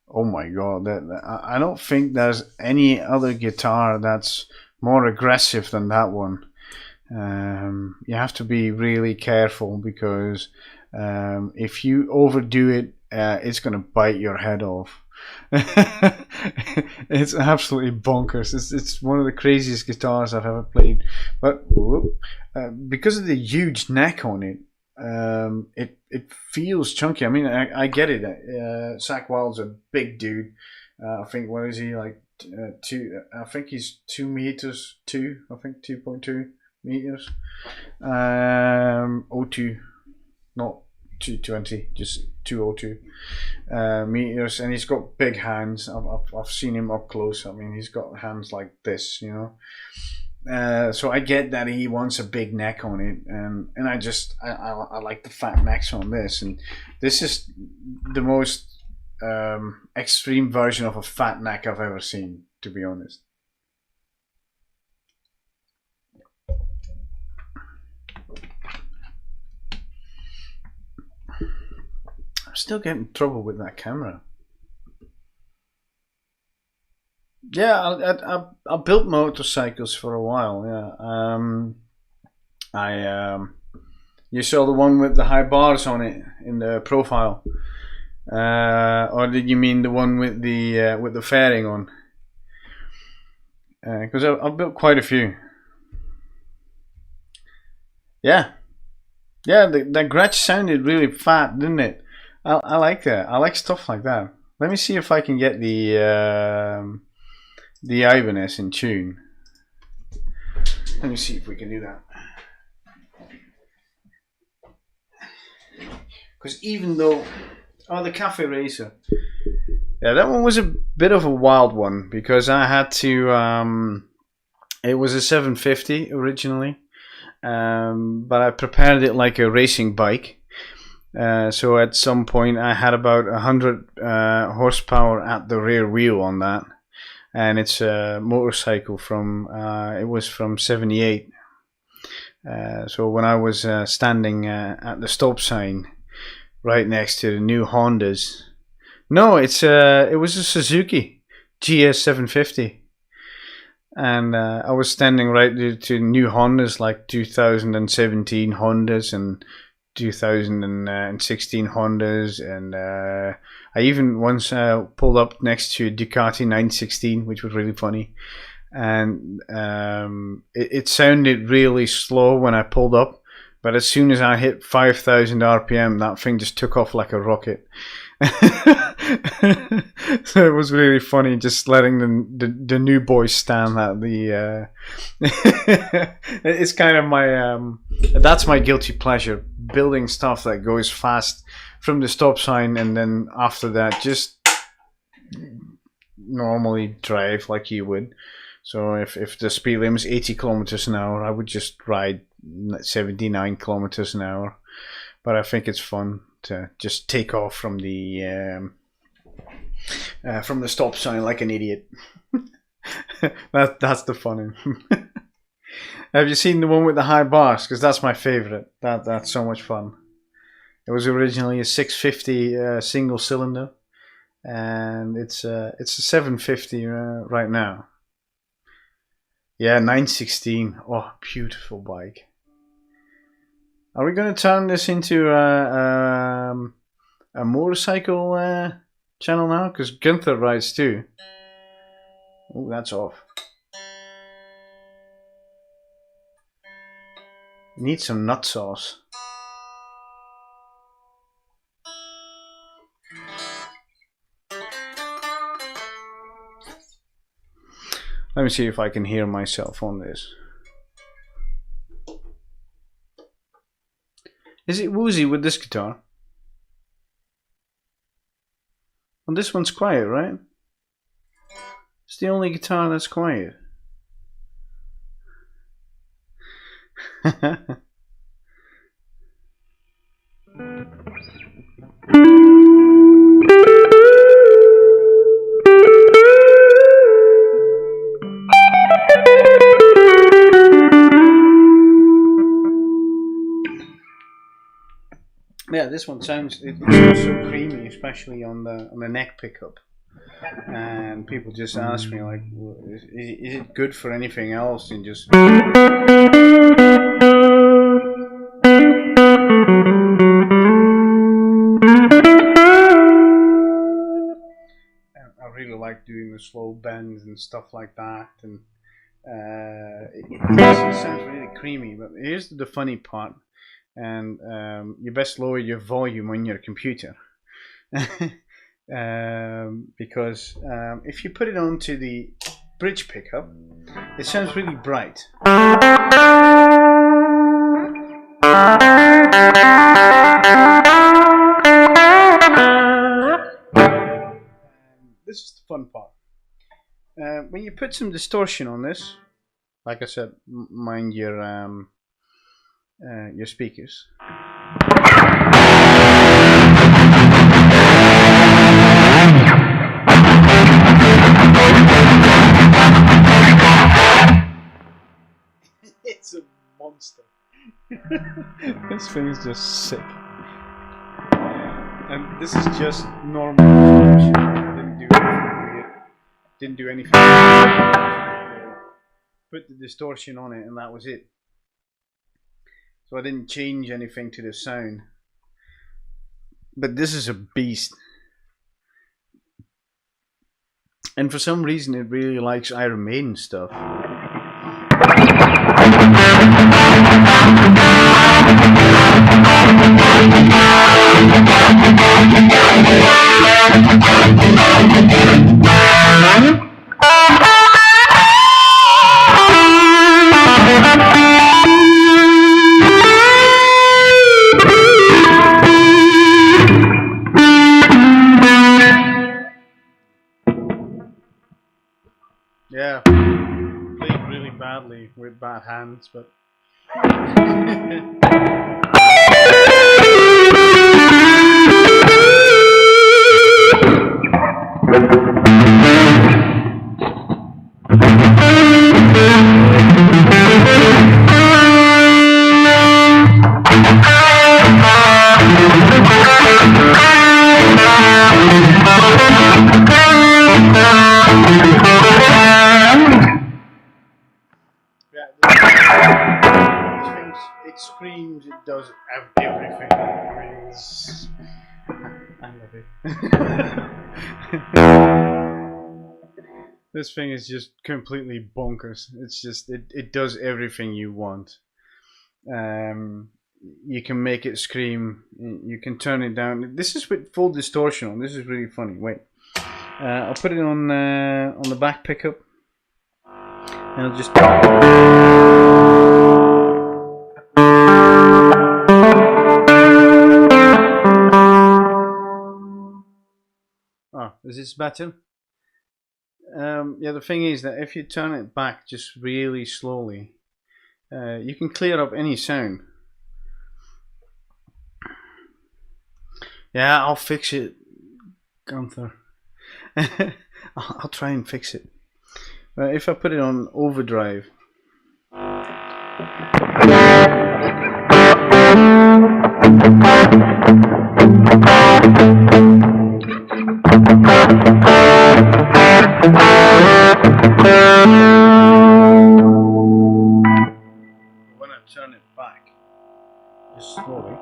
S1: oh my god, I don't think there's any other guitar that's more aggressive than that one. You have to be really careful because if you overdo it, it's gonna bite your head off. It's absolutely bonkers. It's one of the craziest guitars I've ever played. But because of the huge neck on it, it feels chunky. I mean, I get it. Zakk Wylde's a big dude. I think, what is he, like I think he's 2 meters, I think 2.2 meters. 02, not 220, just 202 meters, and he's got big hands. I've seen him up close. I mean, he's got hands like this, you know. So I get that he wants a big neck on it, and I like the fat necks on this, and this is the most extreme version of a fat neck I've ever seen, to be honest. I'm still getting trouble with that camera. Yeah, I built motorcycles for a while. Yeah, you saw the one with the high bars on it in the profile, or did you mean the one with the fairing on? Because I've built quite a few. Yeah, yeah, the Gretsch sounded really fat, didn't it? I like that. I like stuff like that. Let me see if I can get the Ibanez in tune. Let me see if we can do that. Because even though, the Cafe Racer, yeah, that one was a bit of a wild one because I had to. It was a 750 originally, but I prepared it like a racing bike. So at some point I had about 100 horsepower at the rear wheel on that, and it's a motorcycle from it was from 78. So when I was standing at the stop sign right next to the new Hondas, no, it was a Suzuki GS 750, and I was standing right to new Hondas, like 2017 Hondas and 2016 Hondas, and I even once pulled up next to Ducati 916, which was really funny, and it sounded really slow when I pulled up, but as soon as I hit 5,000 RPM, that thing just took off like a rocket. So it was really funny just letting the new boys stand at the it's kind of my that's my guilty pleasure, building stuff that goes fast from the stop sign, and then after that just normally drive like you would. So if the speed limit is 80 kilometers an hour, I would just ride 79 kilometers an hour. But I think it's fun to just take off from the stop sign like an idiot. That's the fun. Have you seen the one with the high bars? Because that's my favorite. That's so much fun. It was originally a 650 single cylinder, and it's a 750 right now. Yeah, 916. Oh, beautiful bike. Are we going to turn this into a motorcycle channel now? Because Gunther rides too. Oh, that's off. Need some nut sauce. Let me see if I can hear myself on this. Is it woozy with this guitar? Well, this one's quiet, right? It's the only guitar that's quiet. Yeah, this one sounds it sounds so creamy, especially on the neck pickup. And people just ask me like, is it good for anything else? And just I really like doing the slow bends and stuff like that, and it sounds really creamy. But here's the funny part, and you best lower your volume on your computer. Because if you put it onto the bridge pickup, it sounds really bright. This is the fun part. When you put some distortion on this, like I said, mind your speakers. It's a monster. This thing is just sick. And this is just normal distortion. Didn't do anything weird. Didn't do anything. Put the distortion on it and that was it. So I didn't change anything to the sound. But this is a beast. And for some reason it really likes Iron Maiden stuff. Yeah, played really badly with bad hands, but it screams, it does everything. I mean, I love it. This thing is just completely bonkers. It's just, it does everything you want. You can make it scream, you can turn it down. This is with full distortion on. This is really funny. Wait, I'll put it on the back pickup, and I'll just. Oh, is this better? Yeah, the thing is that if you turn it back just really slowly, you can clear up any sound. Yeah, I'll fix it, Gunther. I'll try and fix it. If I put it on overdrive. When I turn it back, just slowly.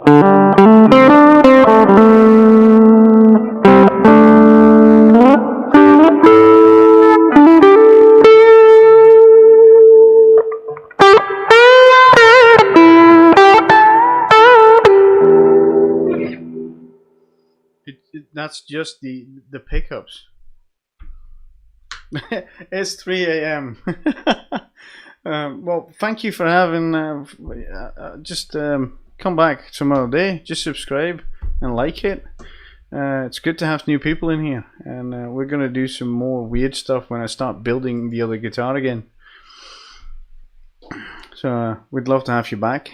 S1: That's just the pickups. It's 3 a.m. Well, thank you for having. Just come back some other day. Just subscribe and like it. It's good to have new people in here, and we're gonna do some more weird stuff when I start building the other guitar again. So we'd love to have you back.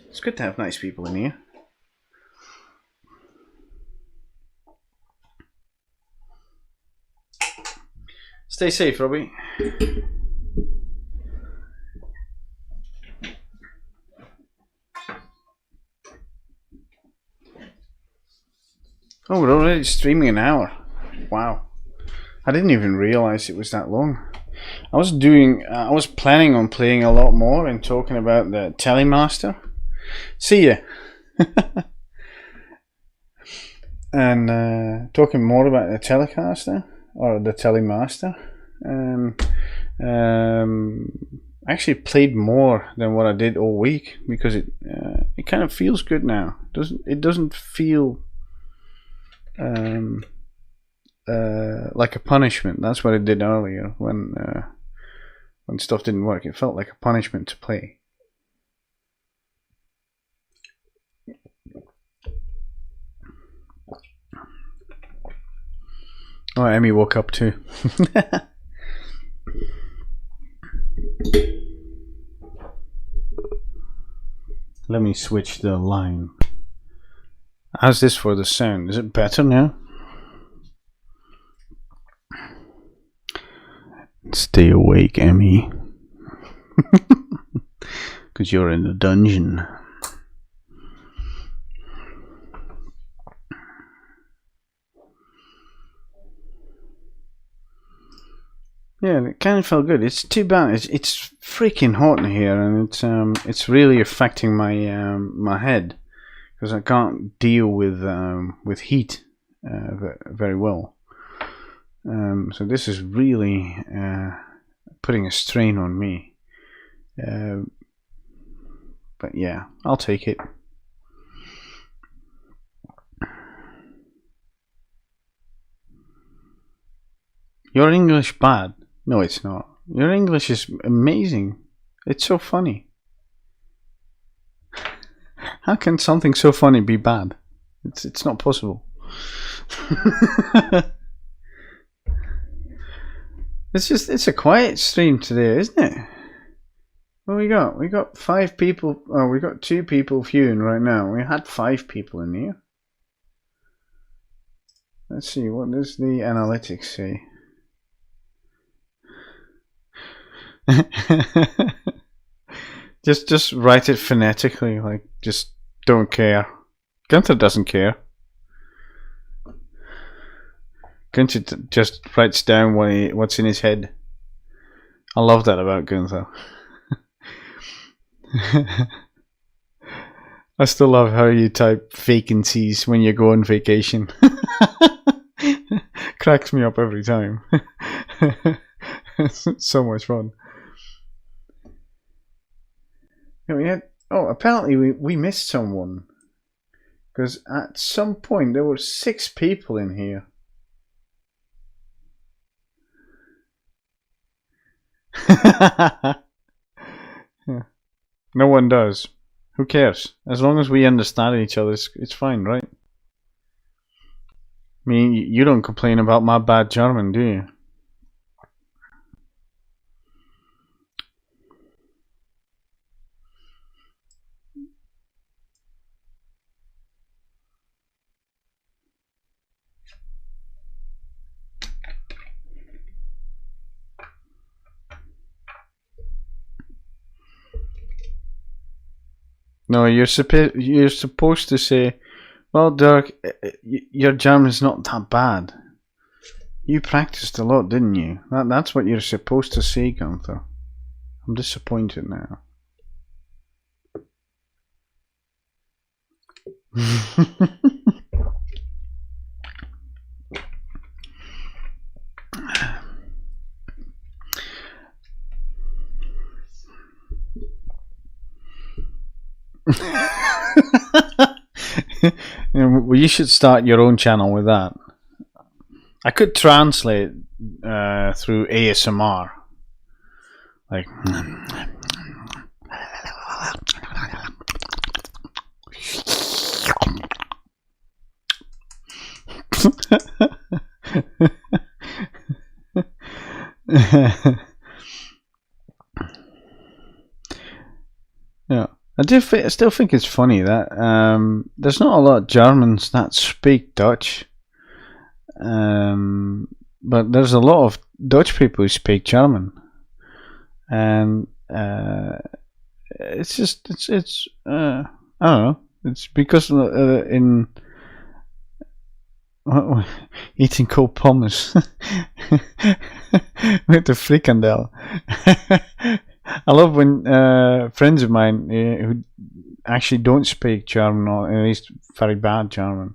S1: It's good to have nice people in here. Stay safe, Robbie. Oh, we're already streaming an hour. Wow. I didn't even realize it was that long. I was planning on playing a lot more and talking about the Telemaster. See ya. And talking more about the Telecaster or the Telemaster. I actually played more than what I did all week because it kind of feels good now. It doesn't feel like a punishment. That's what it did earlier when stuff didn't work. It felt like a punishment to play. Oh, Emmy woke up too. Let me switch the line. How's this for the sound? Is it better now? Stay awake, Emmy. Because you're in the dungeon. Yeah, it kind of felt good. It's too bad. It's freaking hot in here, and it's really affecting my my head because I can't deal with heat very well. So this is really putting a strain on me. But yeah, I'll take it. Your English bad? No, it's not. Your English is amazing. It's so funny. How can something so funny be bad? It's not possible. It's a quiet stream today, isn't it? What we got? We got 5 people. Oh, we got 2 people viewing right now. We had 5 people in here. Let's see, what does the analytics say? just write it phonetically, like just don't care. Gunther doesn't care. Gunther just writes down what's in his head. I love that about Gunther. I still love how you type vacancies when you go on vacation. Cracks me up every time. It's so much fun. Apparently we missed someone. Because at some point there were 6 people in here. Yeah. No one does. Who cares? As long as we understand each other, it's fine, right? I mean, you don't complain about my bad German, do you? No, you're supposed to say, well, Dirk, your German's not that bad. You practiced a lot, didn't you? That's what you're supposed to say, Gunther. I'm disappointed now. Well, you should start your own channel with that. I could translate through ASMR, like. Yeah, I still think it's funny that there's not a lot of Germans that speak Dutch, but there's a lot of Dutch people who speak German, and it's I don't know. It's because in eating cold pommes with the frikandel. I love when friends of mine who actually don't speak German, or at least very bad German,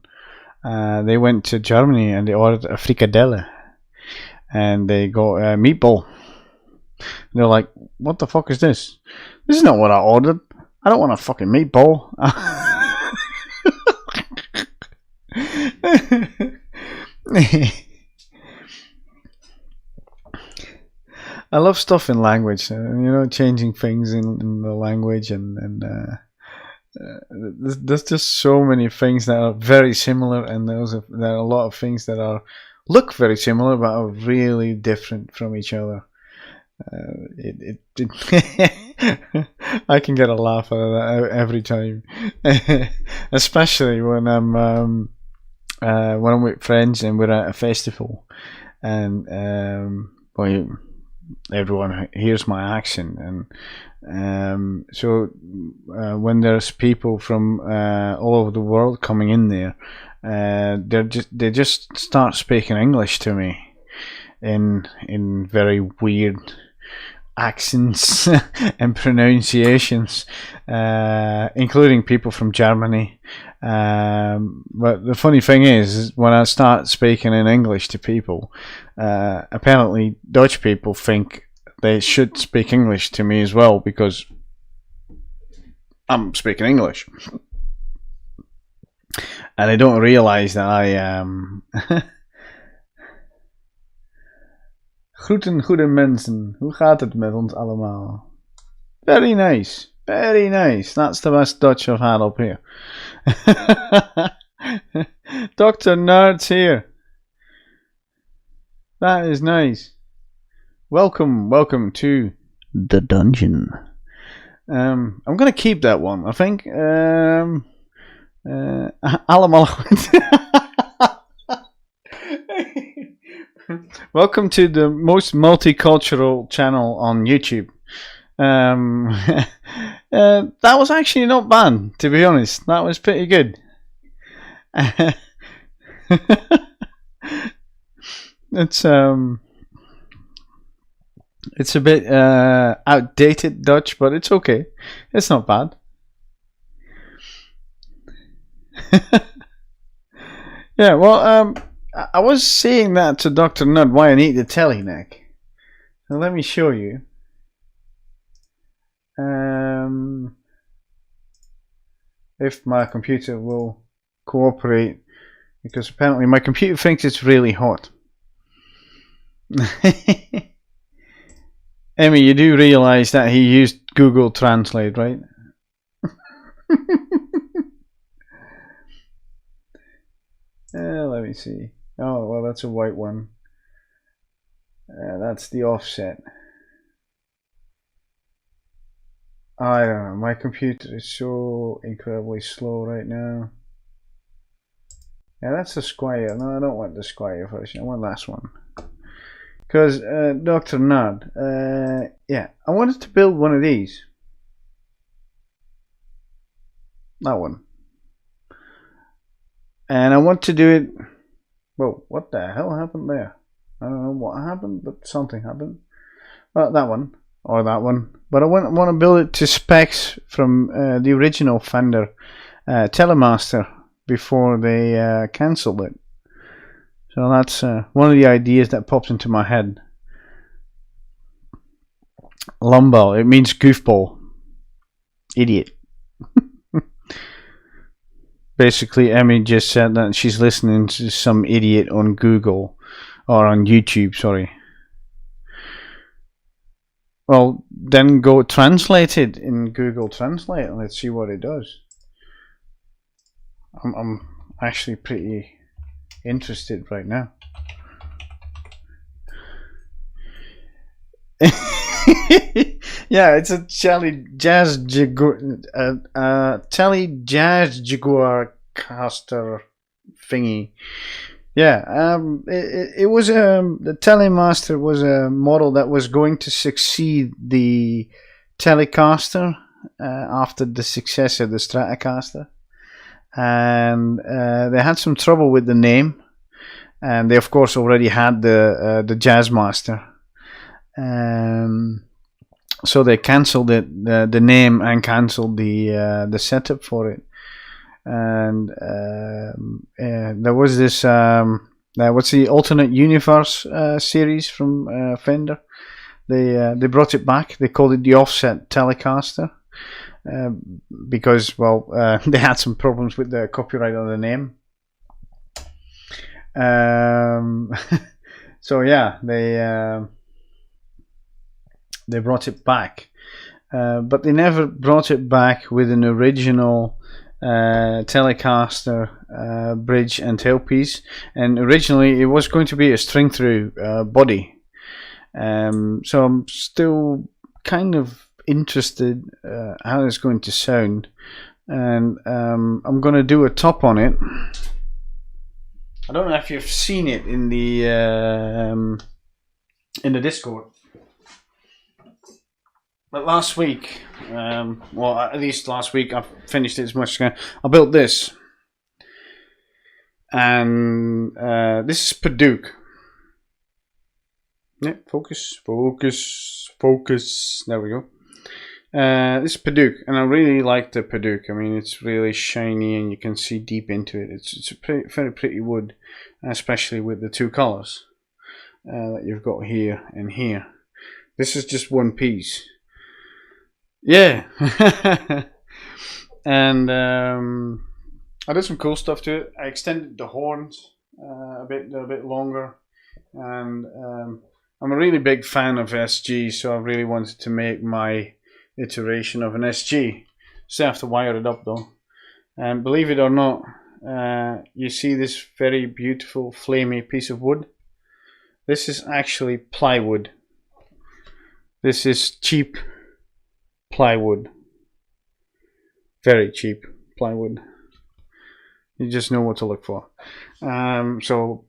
S1: they went to Germany and they ordered a frikadelle, and they got a meatball. They're like, "What the fuck is this? This is not what I ordered. I don't want a fucking meatball." I love stuff in language, changing things in the language, and there's just so many things that are very similar, and there are a lot of things that look very similar but are really different from each other. I can get a laugh out of that every time, especially when I'm with friends and we're at a festival, and everyone hears my accent, and so when there's people from all over the world coming in there, they just start speaking English to me in very weird accents and pronunciations, including people from Germany. But the funny thing is when I start speaking in English to people, apparently Dutch people think they should speak English to me as well because I'm speaking English, and they don't realize that I am. Goede mensen, hoe gaat het met ons allemaal? Very nice, very nice. That's the best Dutch I've had up here. Dr. Nerd's here. That is nice. Welcome to the dungeon. I'm gonna keep that one. I think. Allemaal goed. Welcome to the most multicultural channel on YouTube. That was actually not bad, to be honest. That was pretty good. It's a bit outdated Dutch, but it's okay. It's not bad. Yeah, well, I was saying that to Dr. Nerd why I need the telly neck. So let me show you. If my computer will cooperate, because apparently my computer thinks it's really hot. Emmy, you do realize that he used Google Translate, right? Let me see. Oh, well, that's a white one. That's the offset. I don't know. My computer is so incredibly slow right now. Yeah, that's the Squire. No, I don't want the Squire version. I want this one. Because Dr. Nerd, yeah, I wanted to build one of these. That one. And I want to do it. Whoa, what the hell happened there? I don't know what happened, but something happened. Well, that one, or that one. But I want to build it to specs from the original Fender Telemaster before they cancelled it. So that's one of the ideas that pops into my head. Lumball, it means goofball. Idiot. Basically, Emmy just said that she's listening to some idiot on Google, or on YouTube, sorry. Well, then go translate it in Google Translate and let's see what it does. I'm actually pretty interested right now. Yeah, it's a Tele Jazz Jaguar caster thingy. Yeah, it was the Telemaster was a model that was going to succeed the Telecaster after the success of the Stratocaster, and they had some trouble with the name, and they of course already had the Jazzmaster. So they cancelled it, the name, and cancelled the setup for it. And there was this what's the Alternate Universe series from Fender. They brought it back. They called it the Offset Telecaster because, well, they had some problems with the copyright on the name. So yeah, they brought it back, but they never brought it back with an original Telecaster bridge and tailpiece. And originally it was going to be a string through body. So I'm still kind of interested how it's going to sound, and I'm going to do a top on it. I don't know if you've seen it in the Discord, but last week, well, at least last week, I finished it as much as I can. I built this, and this is Padauk. Yeah, focus. There we go. This is Padauk, and I really like the Padauk. I mean, it's really shiny, and you can see deep into it. It's a very pretty wood, especially with the two colors that you've got here and here. This is just one piece. Yeah. And I did some cool stuff to it. I extended the horns a bit longer, and I'm a really big fan of SG, so I really wanted to make my iteration of an SG. Still have to wire it up though. And believe it or not, you see this very beautiful flamey piece of wood? This is actually plywood. This is cheap plywood. Very cheap plywood. You just know what to look for. So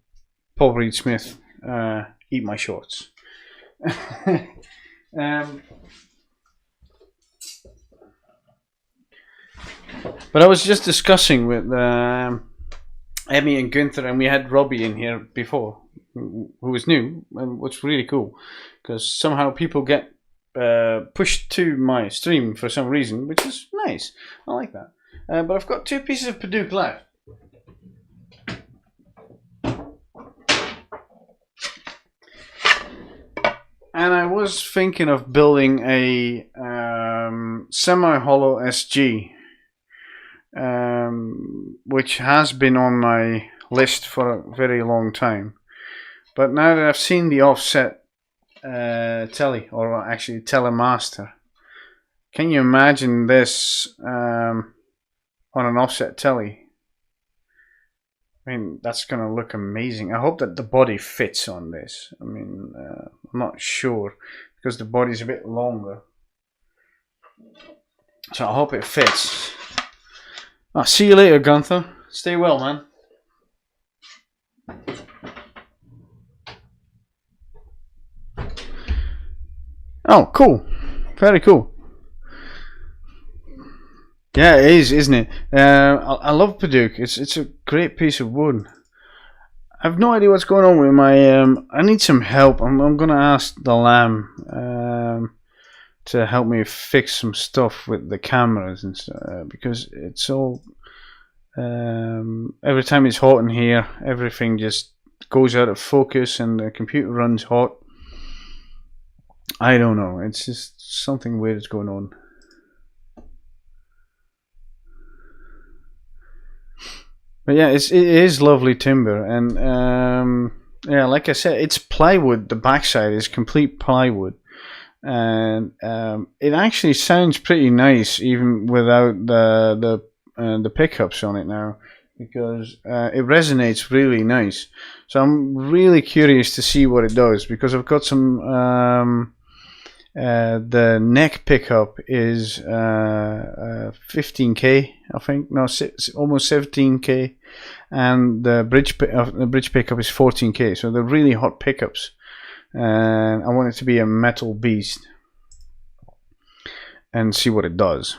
S1: Paul Reed Smith, eat my shorts. But I was just discussing with Emmy and Gunther, and we had Robbie in here before, who was new, and what's really cool, because somehow people get pushed to my stream for some reason, which is nice. I like that. But I've got two pieces of Padauk left. And I was thinking of building a semi-hollow SG, which has been on my list for a very long time. But now that I've seen the offset Tele, or actually Telemaster, can you imagine this on an offset Tele? I mean, that's going to look amazing. I hope that the body fits on this. I mean, I'm not sure, because the body's a bit longer. So I hope it fits. I'll see you later, Gunther. Stay well, man. Oh, cool. Very cool. Yeah, it is, isn't it? I love Padauk. It's a great piece of wood. I have no idea what's going on with my. I need some help. I'm gonna ask the Lamb to help me fix some stuff with the cameras and stuff, because it's all. Every time it's hot in here, everything just goes out of focus, and the computer runs hot. I don't know. It's just something weird is going on. But yeah, it is lovely timber, and yeah, like I said, it's plywood. The backside is complete plywood, and it actually sounds pretty nice even without the pickups on it now, because it resonates really nice. So I'm really curious to see what it does, because I've got some. The neck pickup is 15k, I think. No, almost 17k, and the bridge pickup is 14k. So they're really hot pickups, and I want it to be a metal beast, and see what it does,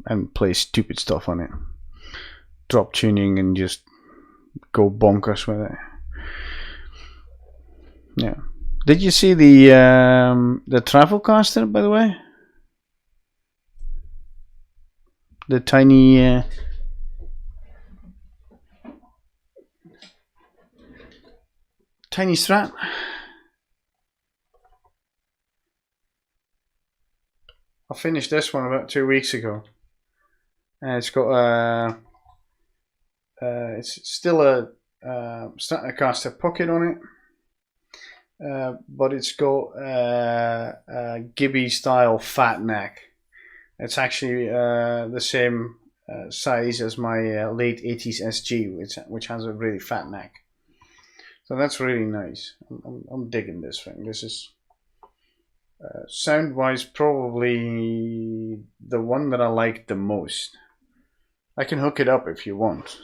S1: and play stupid stuff on it, drop tuning, and just go bonkers with it. Yeah. Did you see the Travelcaster, by the way? The tiny tiny Strat. I finished this one about 2 weeks ago. It's got it's still a Stratocaster pocket on it. But it's got a Gibby style fat neck. It's actually the same size as my late 80s SG, which has a really fat neck. So that's really nice. I'm digging this thing. This is sound wise probably the one that I like the most. I can hook it up if you want.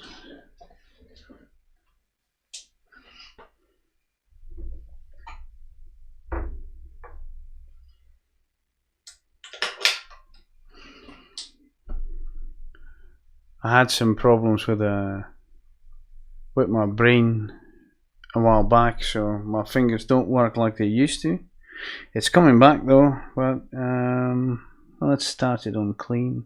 S1: I had some problems with my brain a while back, so my fingers don't work like they used to. It's coming back though, but let's start it on clean.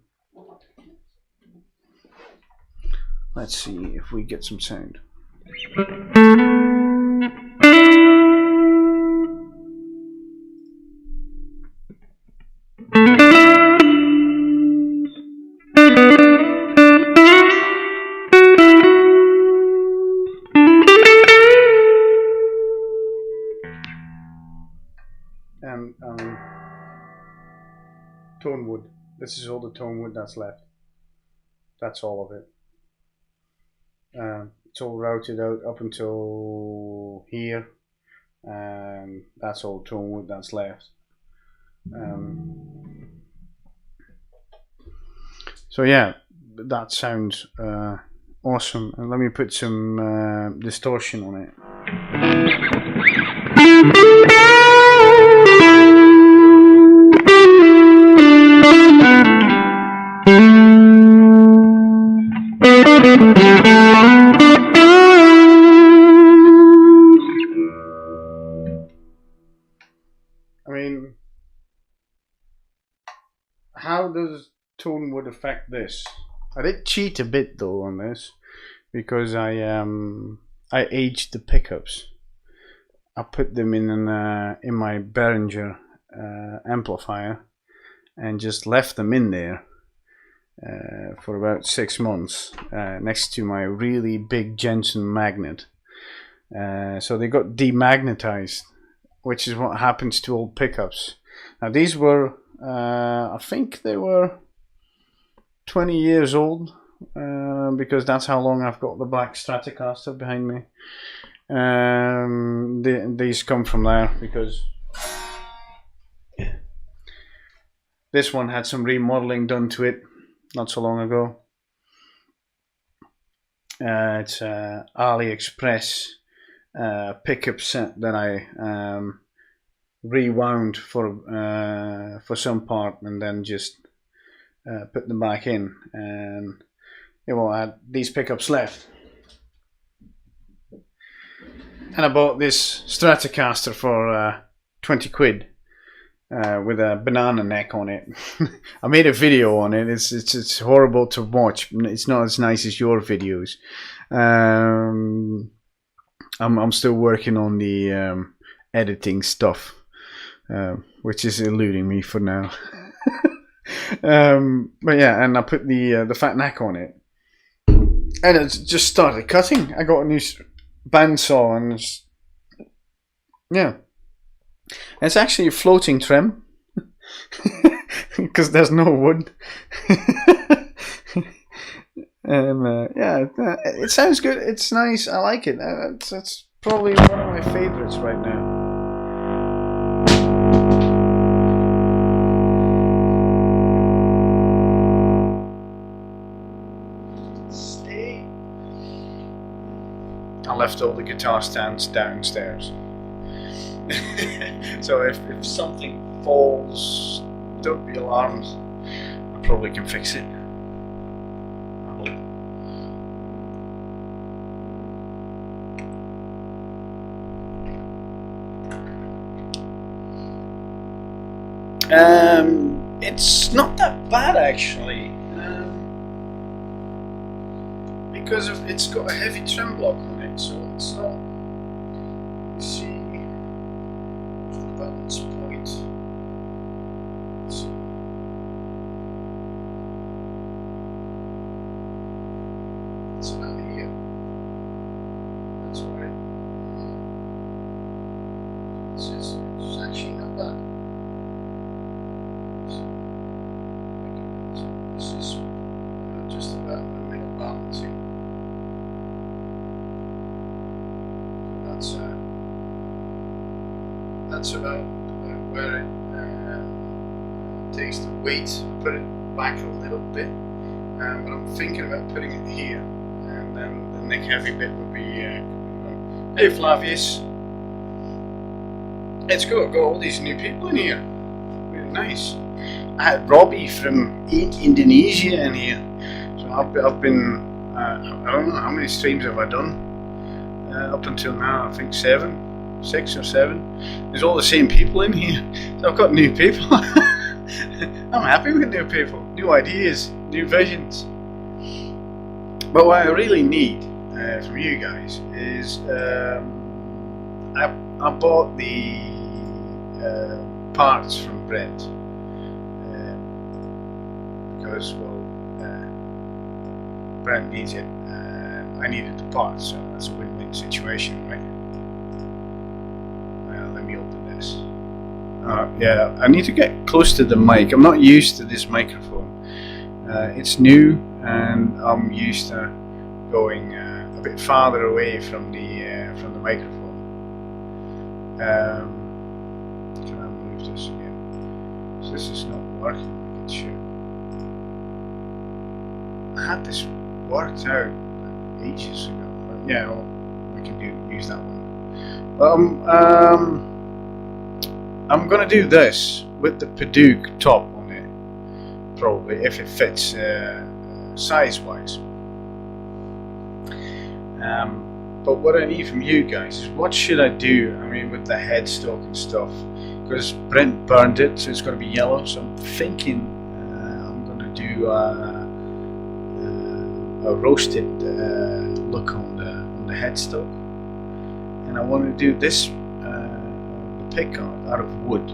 S1: Let's see if we get some sound. And tone wood. This is all the tone wood that's left. That's all of it. It's all routed out up until here, and that's all tone wood that's left. So yeah, that sounds awesome. And let me put some distortion on it. I mean, how does tone wood affect this? I did cheat a bit though on this, because I aged the pickups. I put them in my Behringer amplifier and just left them in there for about 6 months next to my really big Jensen magnet. So they got demagnetized, which is what happens to old pickups. Now these were, I think they were 20 years old, because that's how long I've got the black Stratocaster behind me. These come from there because this one had some remodeling done to it not so long ago. It's AliExpress pickup set that I rewound for some part and then just put them back in, and yeah, well, I had these pickups left, and I bought this Stratocaster for 20 quid with a banana neck on it. I made a video on it. It's horrible to watch. It's not as nice as your videos. I'm still working on the editing stuff, which is eluding me for now. But yeah, and I put the fat neck on it, and it just started cutting. I got a new bandsaw, and yeah, it's actually a floating trim because there's no wood. And yeah, it sounds good. It's nice. I like it. It's probably one of my favorites right now. I left all the guitar stands downstairs. So if something falls, don't be alarmed. I probably can fix it. I hope. It's not that bad actually, because it's got a heavy trim block on it, so it's not. You see the balance point. Let's see. It's about here. That's right. It's actually not bad. This is just about the middle balancing. That's about where it takes the weight. Put it back a little bit, but I'm thinking about putting it here, and then the neck heavy bit would be. Hey Flavius, it's got all these new people in here. Really nice. I had Robbie from Indonesia in here, so I've been. I don't know how many streams have I done up until now. I think 6 or 7. There's all the same people in here, so I've got new people. I'm happy with new people, new ideas, new visions. But what I really need from you guys is I bought the parts from Brent because Brent needs it. I needed the parts, so that's a win-win situation, right? Let me open this. Yeah, I need to get close to the mic. I'm not used to this microphone. It's new, and I'm used to going a bit farther away from the microphone. Can I move this again? So this is not working like it should. I had this worked out ages ago. But yeah, well, we can use that one. I'm gonna do this with the Padauk top on it, probably, if it fits size-wise. But what I need from you guys is, what should I do? I mean, with the headstock and stuff, because Brent burned it, so it's going to be yellow. So I'm thinking I'm going to do a roasted look on the headstock, and I want to do this the pickguard out of wood.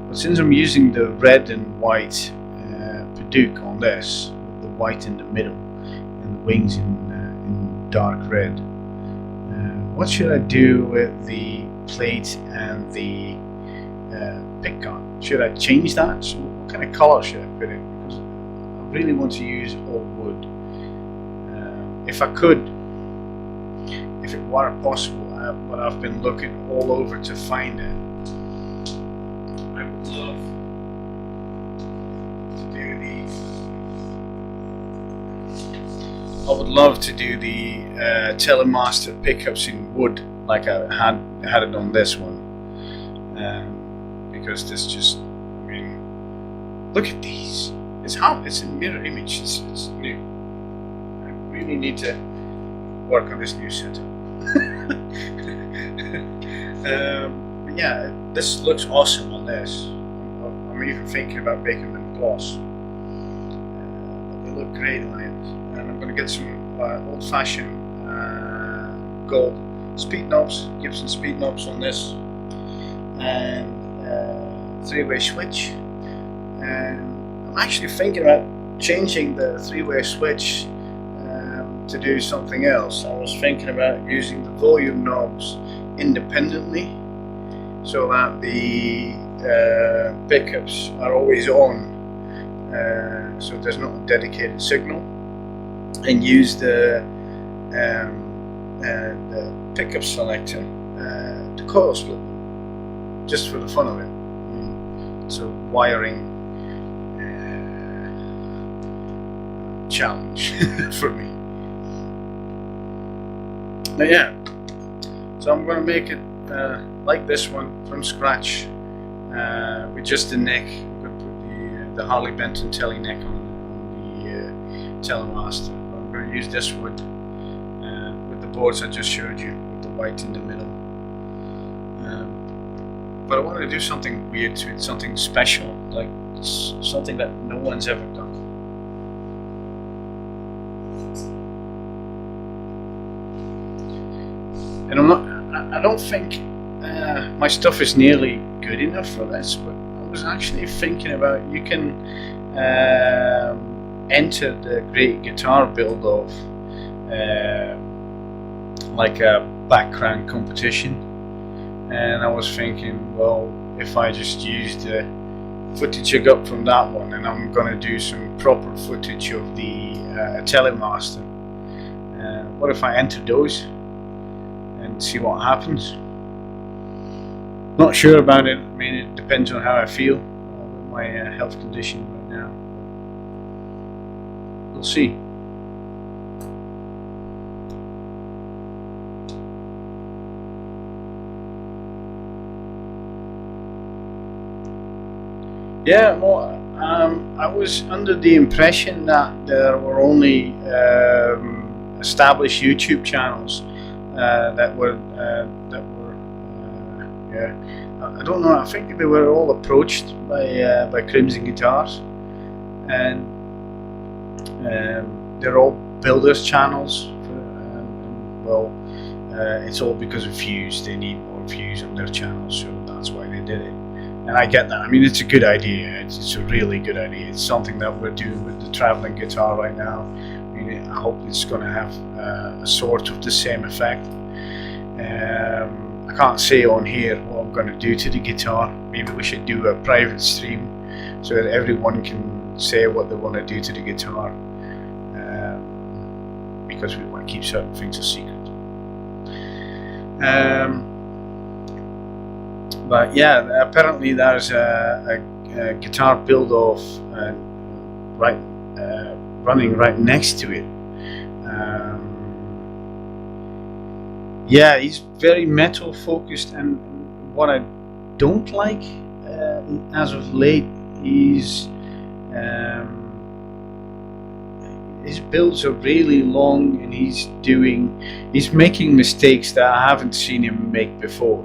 S1: But since I'm using the red and white Padauk on this, with the white in the middle and the wings in dark red, what should I do with the plate and the pickguard? Should I change that? So what kind of color should I put in? Because I really want to use all wood. If I could, if it were possible, but I've been looking all over to find it. I would love to do the Telemaster pickups in wood, like I had it on this one, because this just, I mean, look at these. It's a mirror image. It's new. I really need to work on this new setup. But yeah, this looks awesome on this. I'm even thinking about making them gloss. They look great on it. And I'm going to get some old-fashioned gold speed knobs, Gibson speed knobs on this, and three-way switch. And I'm actually thinking about changing the three-way switch to do something else. I was thinking about using the volume knobs independently, so that the pickups are always on, so there's not a dedicated signal, and use the pickup selector to coil split them, just for the fun of it. I mean, it's a wiring challenge for me. But yeah, so I'm going to make it like this one from scratch, with just the neck. I'm going to put the Harley Benton Telly neck on the Telemaster. I'm going to use this wood with the boards I just showed you, with the white in the middle.
S2: but I wanted to do something weird to it, something special, like something that no one's ever done. And I don't think my stuff is nearly good enough for this, but I was actually thinking about, you can enter the Great Guitar Build-Off like a background competition, and I was thinking, well, if I just use the footage I got from that one, and I'm going to do some proper footage of the Telemaster, what if I enter those and see what happens? Not sure about it. I mean, it depends on how I feel with my health condition right now. We'll see. Yeah, well, I was under the impression that there were only established YouTube channels that were yeah. I don't know. I think they were all approached by Crimson Guitars, and they're all builders channels. Well, it's all because of views. They need more views on their channels, so that's why they did it. And I get that. I mean, it's a good idea. It's a really good idea. It's something that we're doing with the traveling guitar right now. I mean, I hope it's going to have a sort of the same effect. I can't say on here what I'm going to do to the guitar. Maybe we should do a private stream so that everyone can say what they want to do to the guitar, because we want to keep certain things a secret. But yeah, apparently there's a guitar build-off running right next to it. Yeah, he's very metal focused, and what I don't like as of late is his builds are really long, and he's making mistakes that I haven't seen him make before.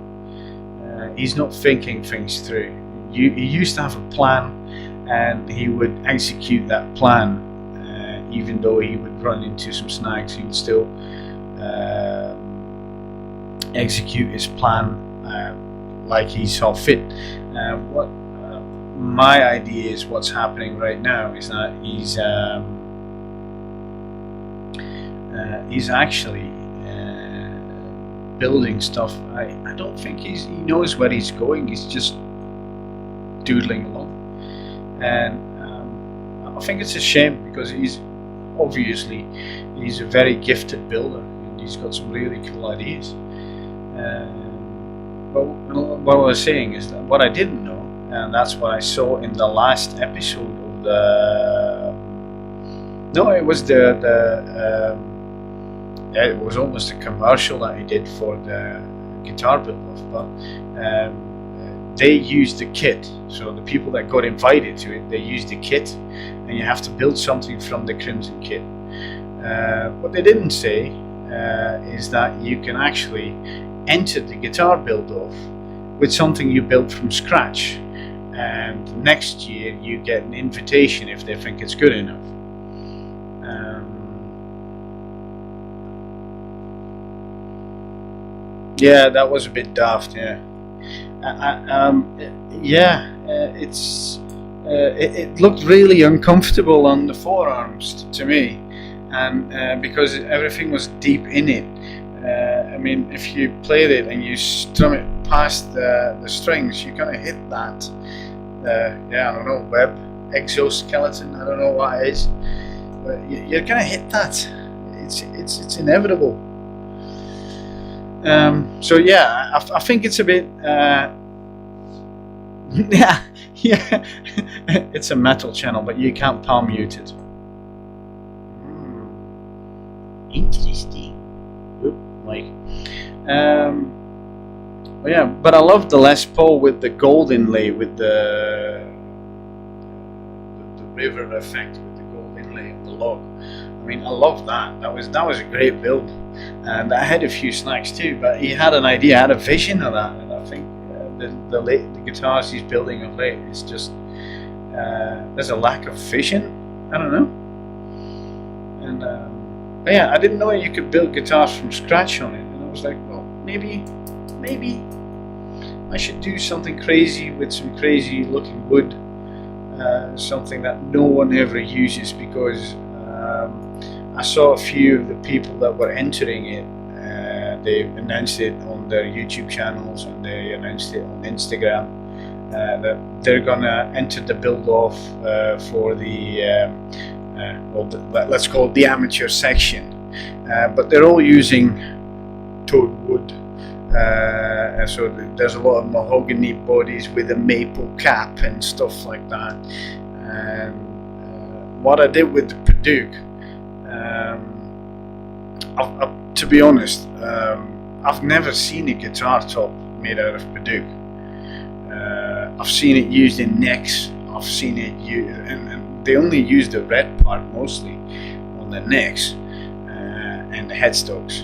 S2: He's not thinking things through. He used to have a plan, and he would execute that plan, even though he would run into some snags. He would still execute his plan like he saw fit. What my idea is, what's happening right now is that he's actually building stuff. I don't think he knows where he's going. He's just doodling along, and I think it's a shame, because he's a very gifted builder, and he's got some really cool ideas. But what I was saying is that what I didn't know, and that's what I saw in the last episode of it was almost a commercial that he did for the Guitar Build-Off, but they used the kit. So the people that got invited to it, they used the kit, and you have to build something from the Crimson kit. What they didn't say is that you can actually enter the Guitar Build-Off with something you built from scratch, and next year you get an invitation if they think it's good enough. Yeah, that was a bit daft. Yeah, it looked really uncomfortable on the forearms to me, and because everything was deep in it. I mean, if you played it and you strum it past the strings, you're gonna hit that. I don't know, web exoskeleton. I don't know what it is, but you're gonna hit that. It's inevitable. So yeah, I think it's a bit yeah it's a metal channel, but you can't palm mute it. Interesting. Oop, Mike. Well, yeah, but I love the Les Paul with the gold inlay, with the river effect with the gold inlay on the log. I mean, I love that. That was a great build, and I had a few snags too. But he had an idea, had a vision of that, and I think the guitars he's building of late. It's just there's a lack of vision. I don't know. And but yeah, I didn't know you could build guitars from scratch on it, and I was like, well, maybe I should do something crazy with some crazy looking wood, something that no one ever uses, because I saw a few of the people that were entering it. They announced it on their YouTube channels, and they announced it on Instagram that they're gonna enter the build-off for the let's call it the amateur section, but they're all using toad wood. So there's a lot of mahogany bodies with a maple cap and stuff like that. And what I did with the Padauk, to be honest, I've never seen a guitar top made out of Padauk. I've seen it used in necks. I've seen it used, and they only use the red part mostly on the necks and the headstocks.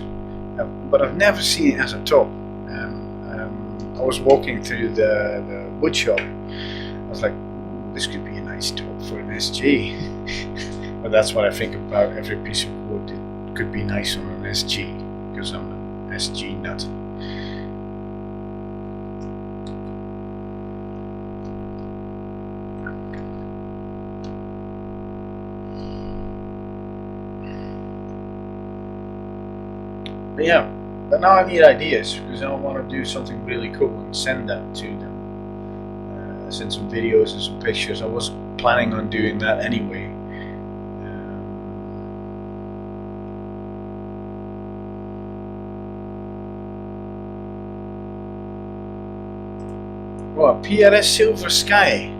S2: But I've never seen it as a top. I was walking through the wood shop. I was like, this could be a nice top for an SG. But that's what I think about every piece of wood. It could be nice on an SG, because I'm an SG nut. But yeah, but now I need ideas, because I want to do something really cool and send that to them. Send some videos and some pictures. I was planning on doing that anyway. Well, PRS Silver Sky.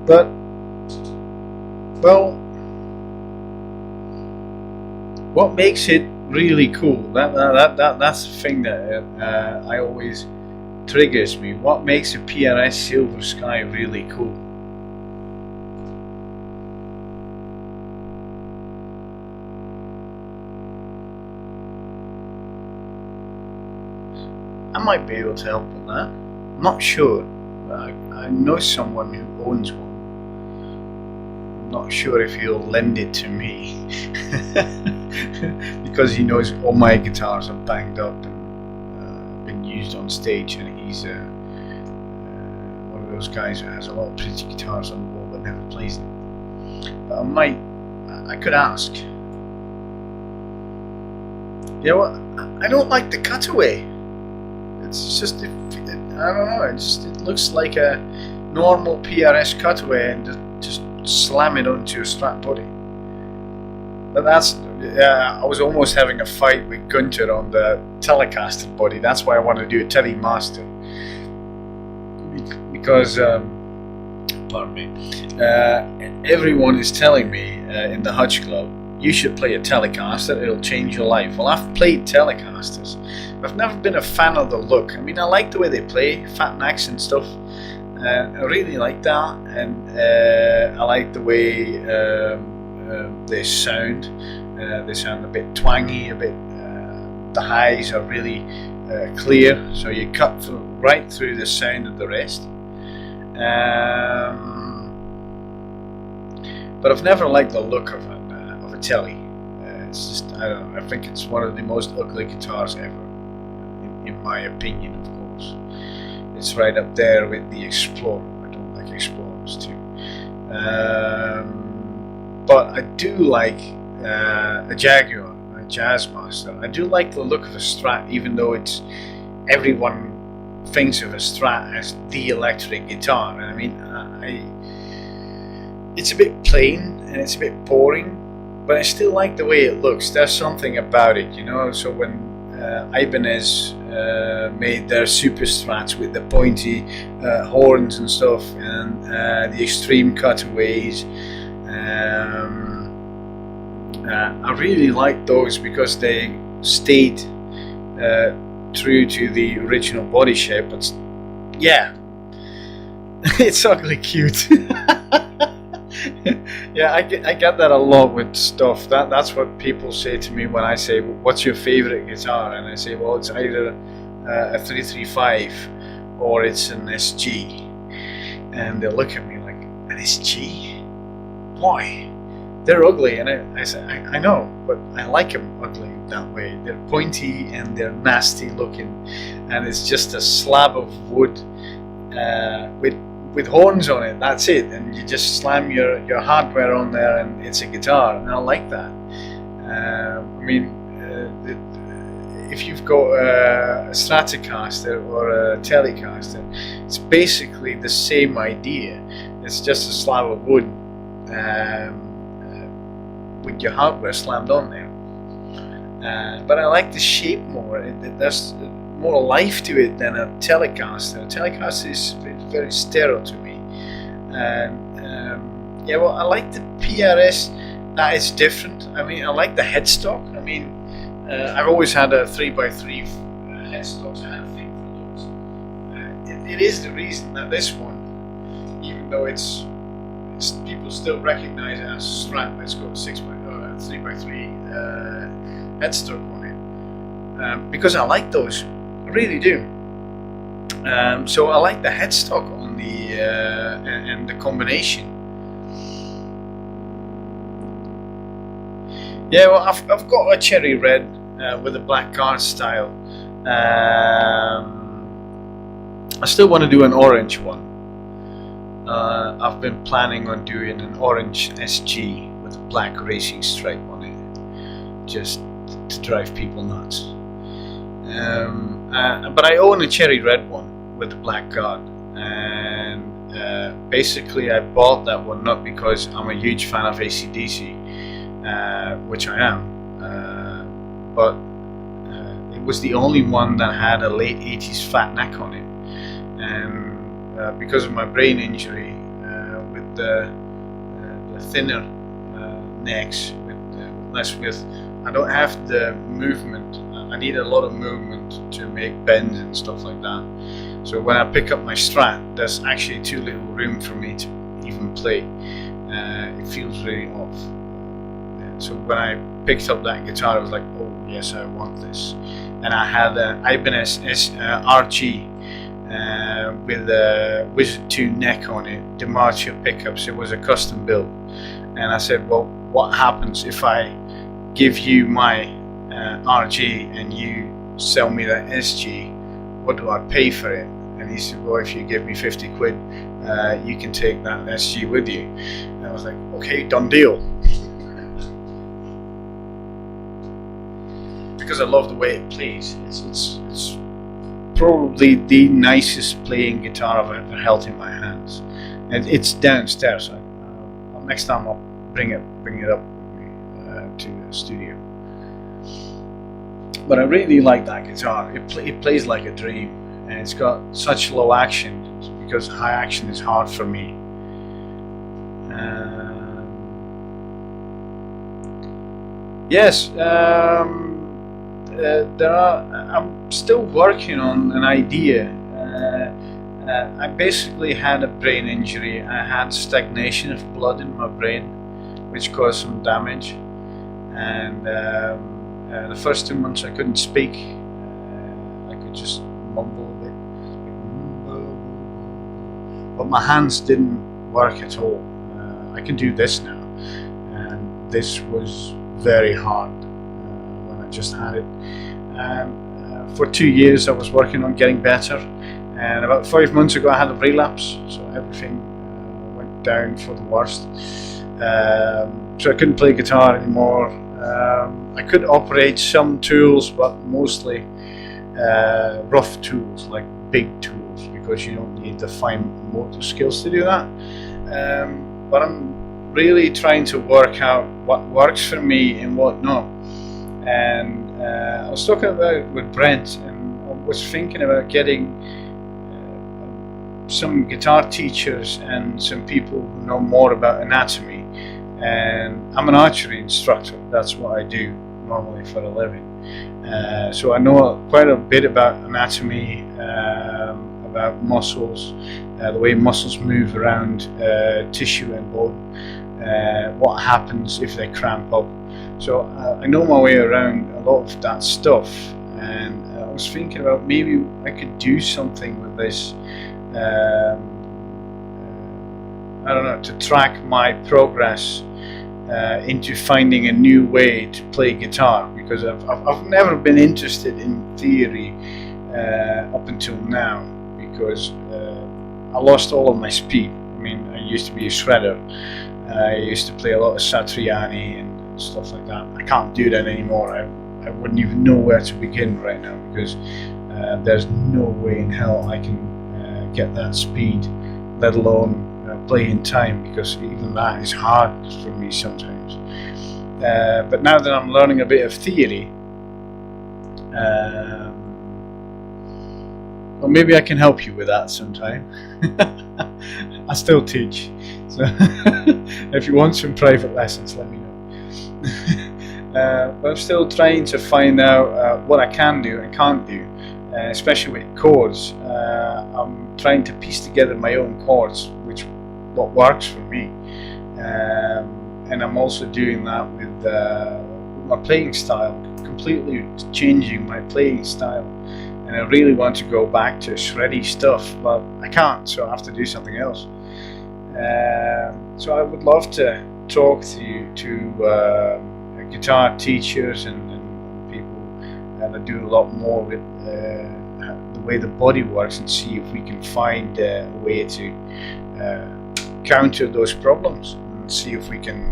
S2: But, well, what makes it really cool? That's the thing that I always triggers me. What makes a PRS Silver Sky really cool? I might be able to help with that. I'm not sure. I know someone who owns one. I'm not sure if he'll lend it to me. Because he knows all my guitars are banged up and been used on stage, and he's one of those guys who has a lot of pretty guitars on the wall but never plays them. But I could ask. You know what? I don't like the cutaway. It's just, I don't know. It looks like a normal PRS cutaway, and just slam it onto a Strat body. But that's, I was almost having a fight with Gunter on the Telecaster body. That's why I want to do a Telemaster. Because, pardon me, everyone is telling me in the Hutch Club, you should play a Telecaster, it'll change your life. Well, I've played Telecasters. I've never been a fan of the look. I mean, I like the way they play, fat necks and stuff. I really like that, and I like the way they sound. They sound a bit twangy, a bit. The highs are really clear, so you cut right through the sound of the rest. But I've never liked the look of a Tele. It's just, I don't know. I think it's one of the most ugly guitars ever, in my opinion, of course. It's right up there with the Explorer. I don't like Explorers too. But I do like a Jaguar, a Jazzmaster. I do like the look of a Strat, even though everyone thinks of a Strat as the electric guitar. And I mean, it's a bit plain and it's a bit boring, but I still like the way it looks. There's something about it, you know. So when Ibanez made their Super Strats with the pointy horns and stuff, and the extreme cutaways, I really liked those because they stayed true to the original body shape. But yeah, it's ugly cute. Yeah, I get that a lot with stuff. That's what people say to me when I say, what's your favorite guitar? And I say, well, it's either a 335 or it's an SG, and they look at me like, an SG? Why? They're ugly. And I said, I know, but I like them ugly that way. They're pointy and they're nasty looking, and it's just a slab of wood with horns on it. That's it, and you just slam your hardware on there, and it's a guitar, and I like that. If you've got a Stratocaster or a Telecaster, it's basically the same idea. It's just a slab of wood with your hardware slammed on there. But I like the shape more. There's more life to it than a Telecaster. A Telecaster is very sterile to me. Yeah, well, I like the PRS. That is different. I mean, I like the headstock. I mean, I've always had a 3x3 headstocks. I had a thing for those. It is the reason that this one, even though it's people still recognize it as a Strat, but it's got a 3x3 headstock on it, because I like those. I really do. So I like the headstock on the and the combination. Yeah, well, I've got a cherry red with a black card style. I still want to do an orange one. I've been planning on doing an orange SG with a black racing stripe on it, just to drive people nuts. But I own a cherry red one with a black guard, and basically I bought that one not because I'm a huge fan of AC/DC, which I am, but it was the only one that had a late 80s fat neck on it, and because of my brain injury, with the thinner necks, with less width, I don't have the movement. I need a lot of movement to make bends and stuff like that. So when I pick up my Strat, there's actually too little room for me to even play. It feels really off. So when I picked up that guitar, I was like, oh yes, I want this. And I had an Ibanez RG with a Wizard 2 neck on it, DiMartino pickups. It was a custom build. And I said, well, what happens if I give you my RG and you sell me that SG? What do I pay for it? And he said, well, if you give me 50 quid, you can take that SG with you. And I was like, okay, done deal. Because I love the way it plays. It's probably the nicest playing guitar I've ever held in my hands. And it's downstairs. So next time I'll bring it up with me to the studio. But I really like that guitar. It plays like a dream, and it's got such low action because high action is hard for me. Yes, I'm still working on an idea. I basically had a brain injury. I had stagnation of blood in my brain, which caused some damage, and the first 2 months I couldn't speak. I could just mumble a bit, but my hands didn't work at all. I can do this now, and this was very hard when I just had it. For 2 years I was working on getting better, and about 5 months ago I had a relapse, so everything went down for the worst. So I couldn't play guitar anymore. I could operate some tools, but mostly rough tools, like big tools, because you don't need the fine motor skills to do that. But I'm really trying to work out what works for me and what not. And I was talking about it with Brent, and I was thinking about getting some guitar teachers and some people who know more about anatomy. And I'm an archery instructor. That's what I do normally for a living. So I know quite a bit about anatomy, about muscles, the way muscles move around tissue and bone, what happens if they cramp up. So I know my way around a lot of that stuff, and I was was thinking about maybe I could do something with this. I don't know, to track my progress into finding a new way to play guitar, because I've never been interested in theory up until now, because I lost all of my speed. I mean, I used to be a shredder. I used to play a lot of Satriani and stuff like that. I can't do that anymore. I wouldn't even know where to begin right now, because there's no way in hell I can get that speed, let alone play in time, because even that is hard for me sometimes. But now that I'm learning a bit of theory, well, maybe I can help you with that sometime. I still teach, so if you want some private lessons, let me know. But I'm still trying to find out what I can do and can't do, especially with chords. I'm trying to piece together my own chords, what works for me, and I'm also doing that with my playing style, completely changing my playing style. And I really want to go back to shreddy stuff, but I can't, so I have to do something else. So I would love to talk to guitar teachers and people that do a lot more with the way the body works, and see if we can find a way to counter those problems, and see if we can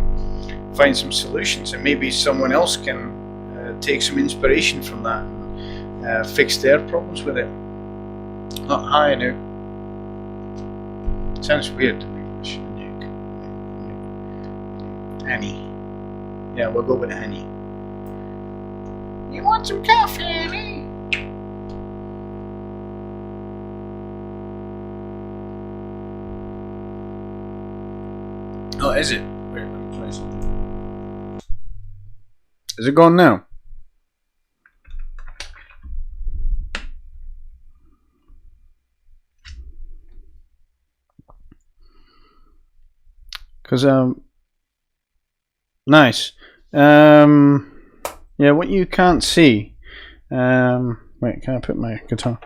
S2: find some solutions, and maybe someone else can take some inspiration from that and fix their problems with it. Oh, hi, Anouk. Sounds weird to me. Annie. Yeah, we'll go with Annie. You want some coffee, Annie? Oh, is it? Wait, let me try something. Is it gone now? Because, nice. Yeah, what you can't see. Wait, can I put my guitar?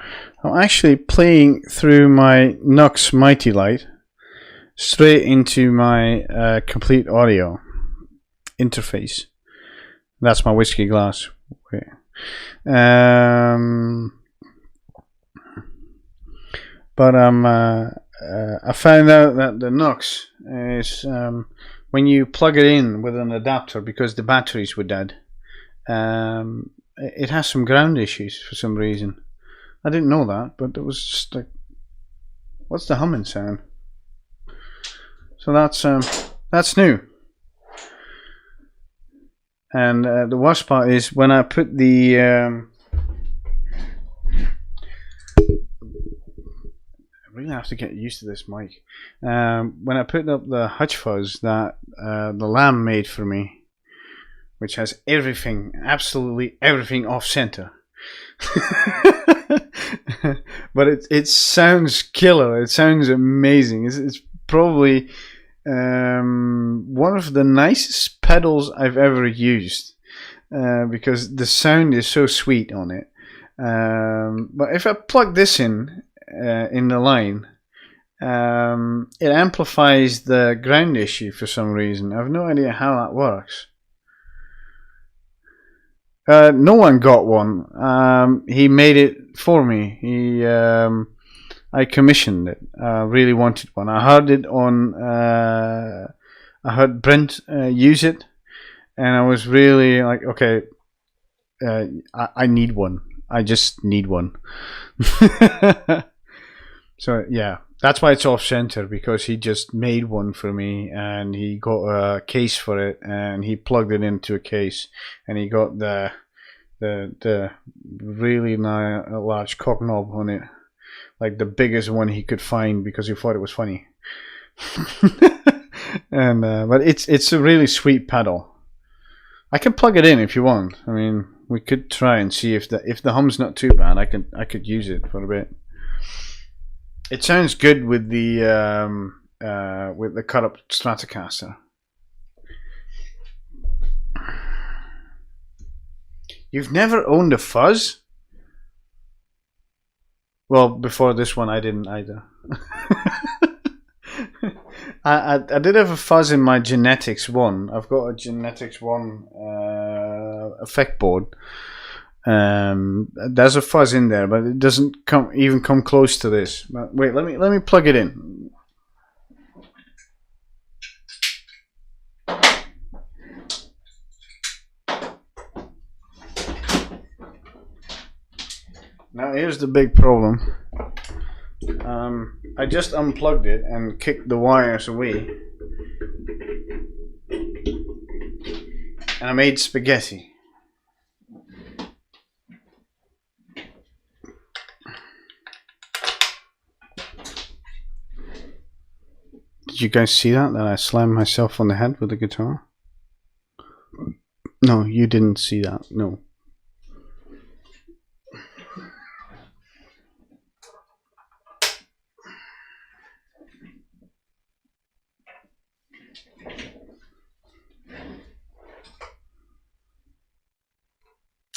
S2: I'm actually playing through my Nux Mighty Light straight into my complete audio interface. That's my whiskey glass. Wait. But I found out that the Nux is when you plug it in with an adapter, because the batteries were dead, it has some ground issues for some reason. I didn't know that, but it was just like, what's the humming sound? So that's new. And the worst part is when I put the I really have to get used to this mic. When I put up the Hutch Fuzz that the Lamb made for me, which has everything, absolutely everything off center. But it sounds killer. It sounds amazing. It's probably one of the nicest pedals I've ever used, because the sound is so sweet on it. But if I plug this in the line, it amplifies the ground issue for some reason. I have no idea how that works. No one got one. He made it for me. I commissioned it. I really wanted one. I heard it on. I heard Brent use it, and I was really like, okay, I need one. I just need one. So yeah, that's why it's off center, because he just made one for me, and he got a case for it, and he plugged it into a case, and he got the really large cock knob on it, like the biggest one he could find, because he thought it was funny. And but it's a really sweet pedal. I can plug it in if you want. I mean, we could try and see if the hum's not too bad. I could use it for a bit. It sounds good with the cut up Stratocaster. You've never owned a Fuzz?
S1: Well, before this one, I didn't either. I did have a fuzz in my Genetics 1. I've got a Genetics 1 effect board. There's a fuzz in there, but it doesn't even come close to this. But wait, let me plug it in. Now here's the big problem. I just unplugged it and kicked the wires away, and I made spaghetti. Did you guys see that I slammed myself on the head with the guitar? No, you didn't see that. No.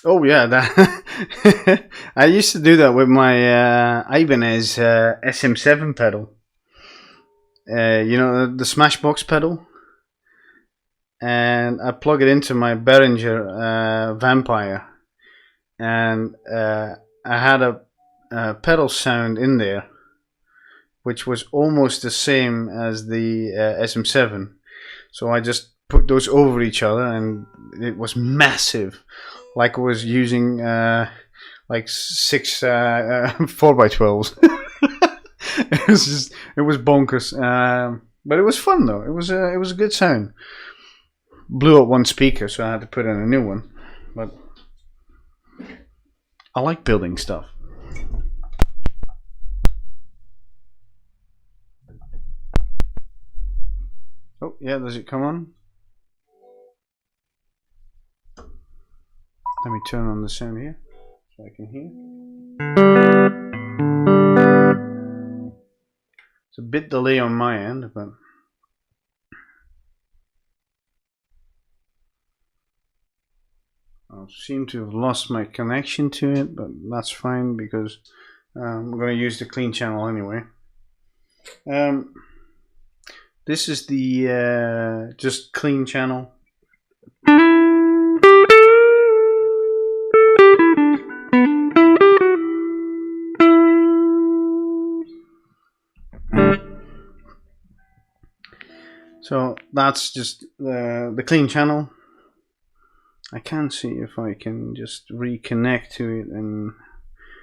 S1: Oh yeah, that I used to do that with my Ibanez SM7 pedal. You know, the Smashbox pedal, and I plug it into my Behringer Vampire, and I had a pedal sound in there which was almost the same as the SM7, so I just put those over each other and it was massive, like I was using like 6 4x12s. It was bonkers, but it was fun though. It was a good sound. Blew up one speaker, so I had to put in a new one. But I like building stuff. Oh yeah, does it come on? Let me turn on the sound here so I can hear. It's a bit delay on my end, but I seem to have lost my connection to it, but that's fine because I'm going to use the clean channel anyway. This is the just clean channel. So that's just the clean channel. I can see if I can just reconnect to it, and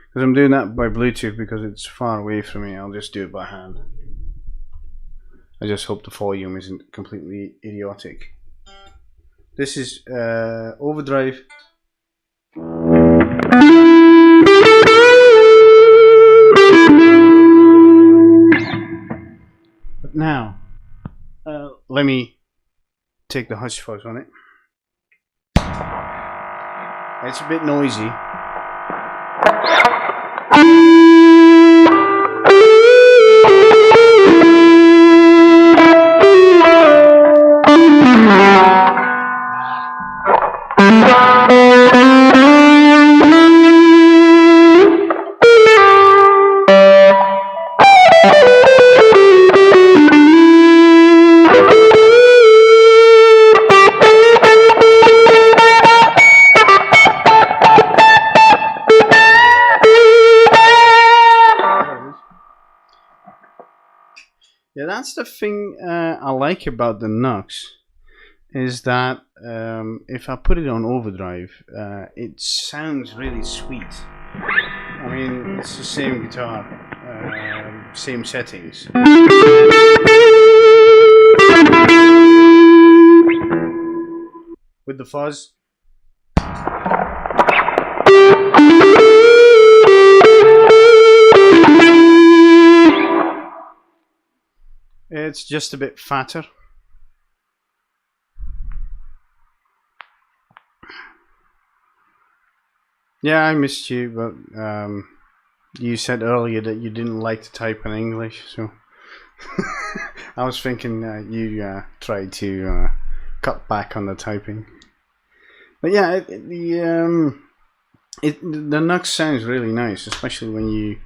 S1: because I'm doing that by Bluetooth because it's far away from me, I'll just do it by hand. I just hope the volume isn't completely idiotic. This is overdrive. But now, let me take the hush fuzz on it. It's a bit noisy. Yeah, that's the thing I like about the Nux, is that if I put it on overdrive, it sounds really sweet. I mean, it's the same guitar, same settings. With the fuzz. It's just a bit fatter. Yeah, I missed you, but you said earlier that you didn't like to type in English, so I was thinking you tried to cut back on the typing. But yeah, the Nux sounds really nice, especially when you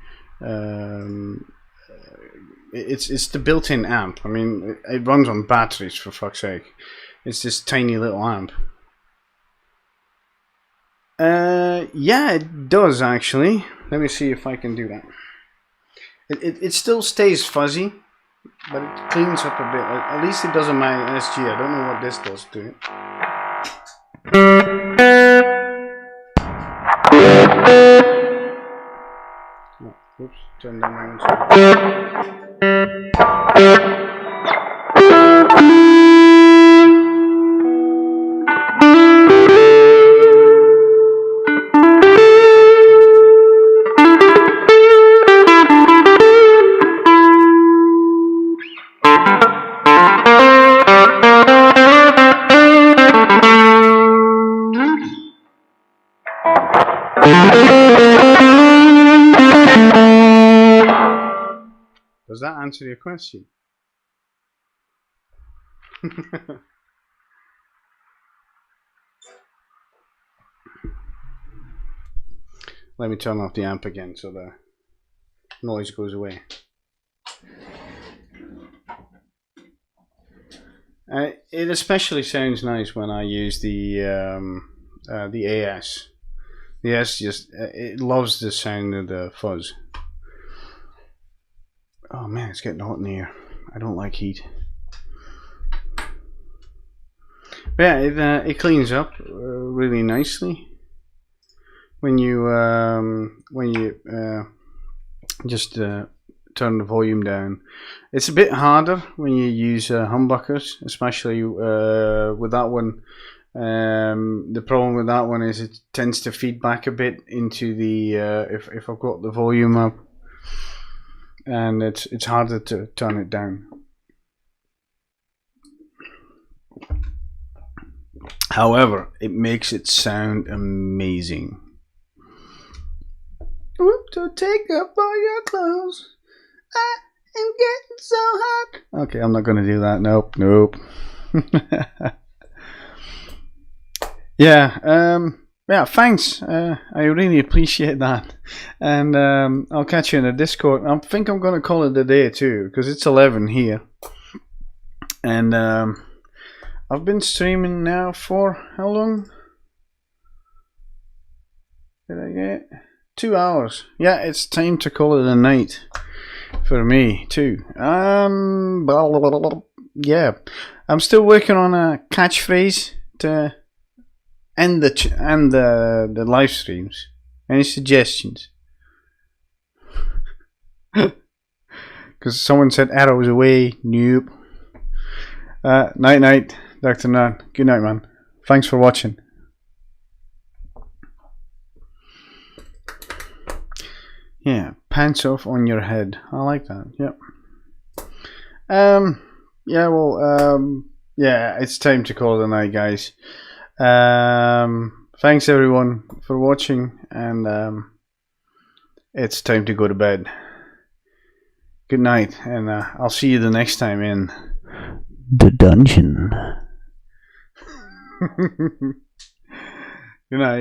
S1: It's the built-in amp. I mean, it runs on batteries, for fuck's sake. It's this tiny little amp. Yeah, it does actually. Let me see if I can do that. It still stays fuzzy, but it cleans up a bit. At least it does on my SG. I don't know what this does to it. Oh, oops, turn down my own sound. Does that answer your question? Let me turn off the amp again so the noise goes away. It especially sounds nice when I use the AS. The AS just it loves the sound of the fuzz. Oh man, it's getting hot in here. I don't like heat. But yeah, it cleans up really nicely when you just turn the volume down. It's a bit harder when you use humbuckers, especially with that one. The problem with that one is it tends to feed back a bit into the if I've got the volume up. And it's harder to turn it down. However, it makes it sound amazing. Whoop, to take up all your clothes. I am getting so hot. Okay, I'm not going to do that. Nope. Yeah, thanks. I really appreciate that. And I'll catch you in the Discord. I think I'm going to call it a day too, because it's 11 here. And I've been streaming now for how long? Did I get 2 hours? Yeah, it's time to call it a night for me too. Yeah, I'm still working on a catchphrase to end the live streams. Any suggestions? Because someone said arrows away. Nope. Night, Dr. Nunn. Good night, man. Thanks for watching. Yeah, pants off on your head. I like that. Yep. Yeah. Well. Yeah. It's time to call it a night, guys. Thanks everyone for watching, and it's time to go to bed. Good night, and I'll see you the next time in the dungeon. Good night.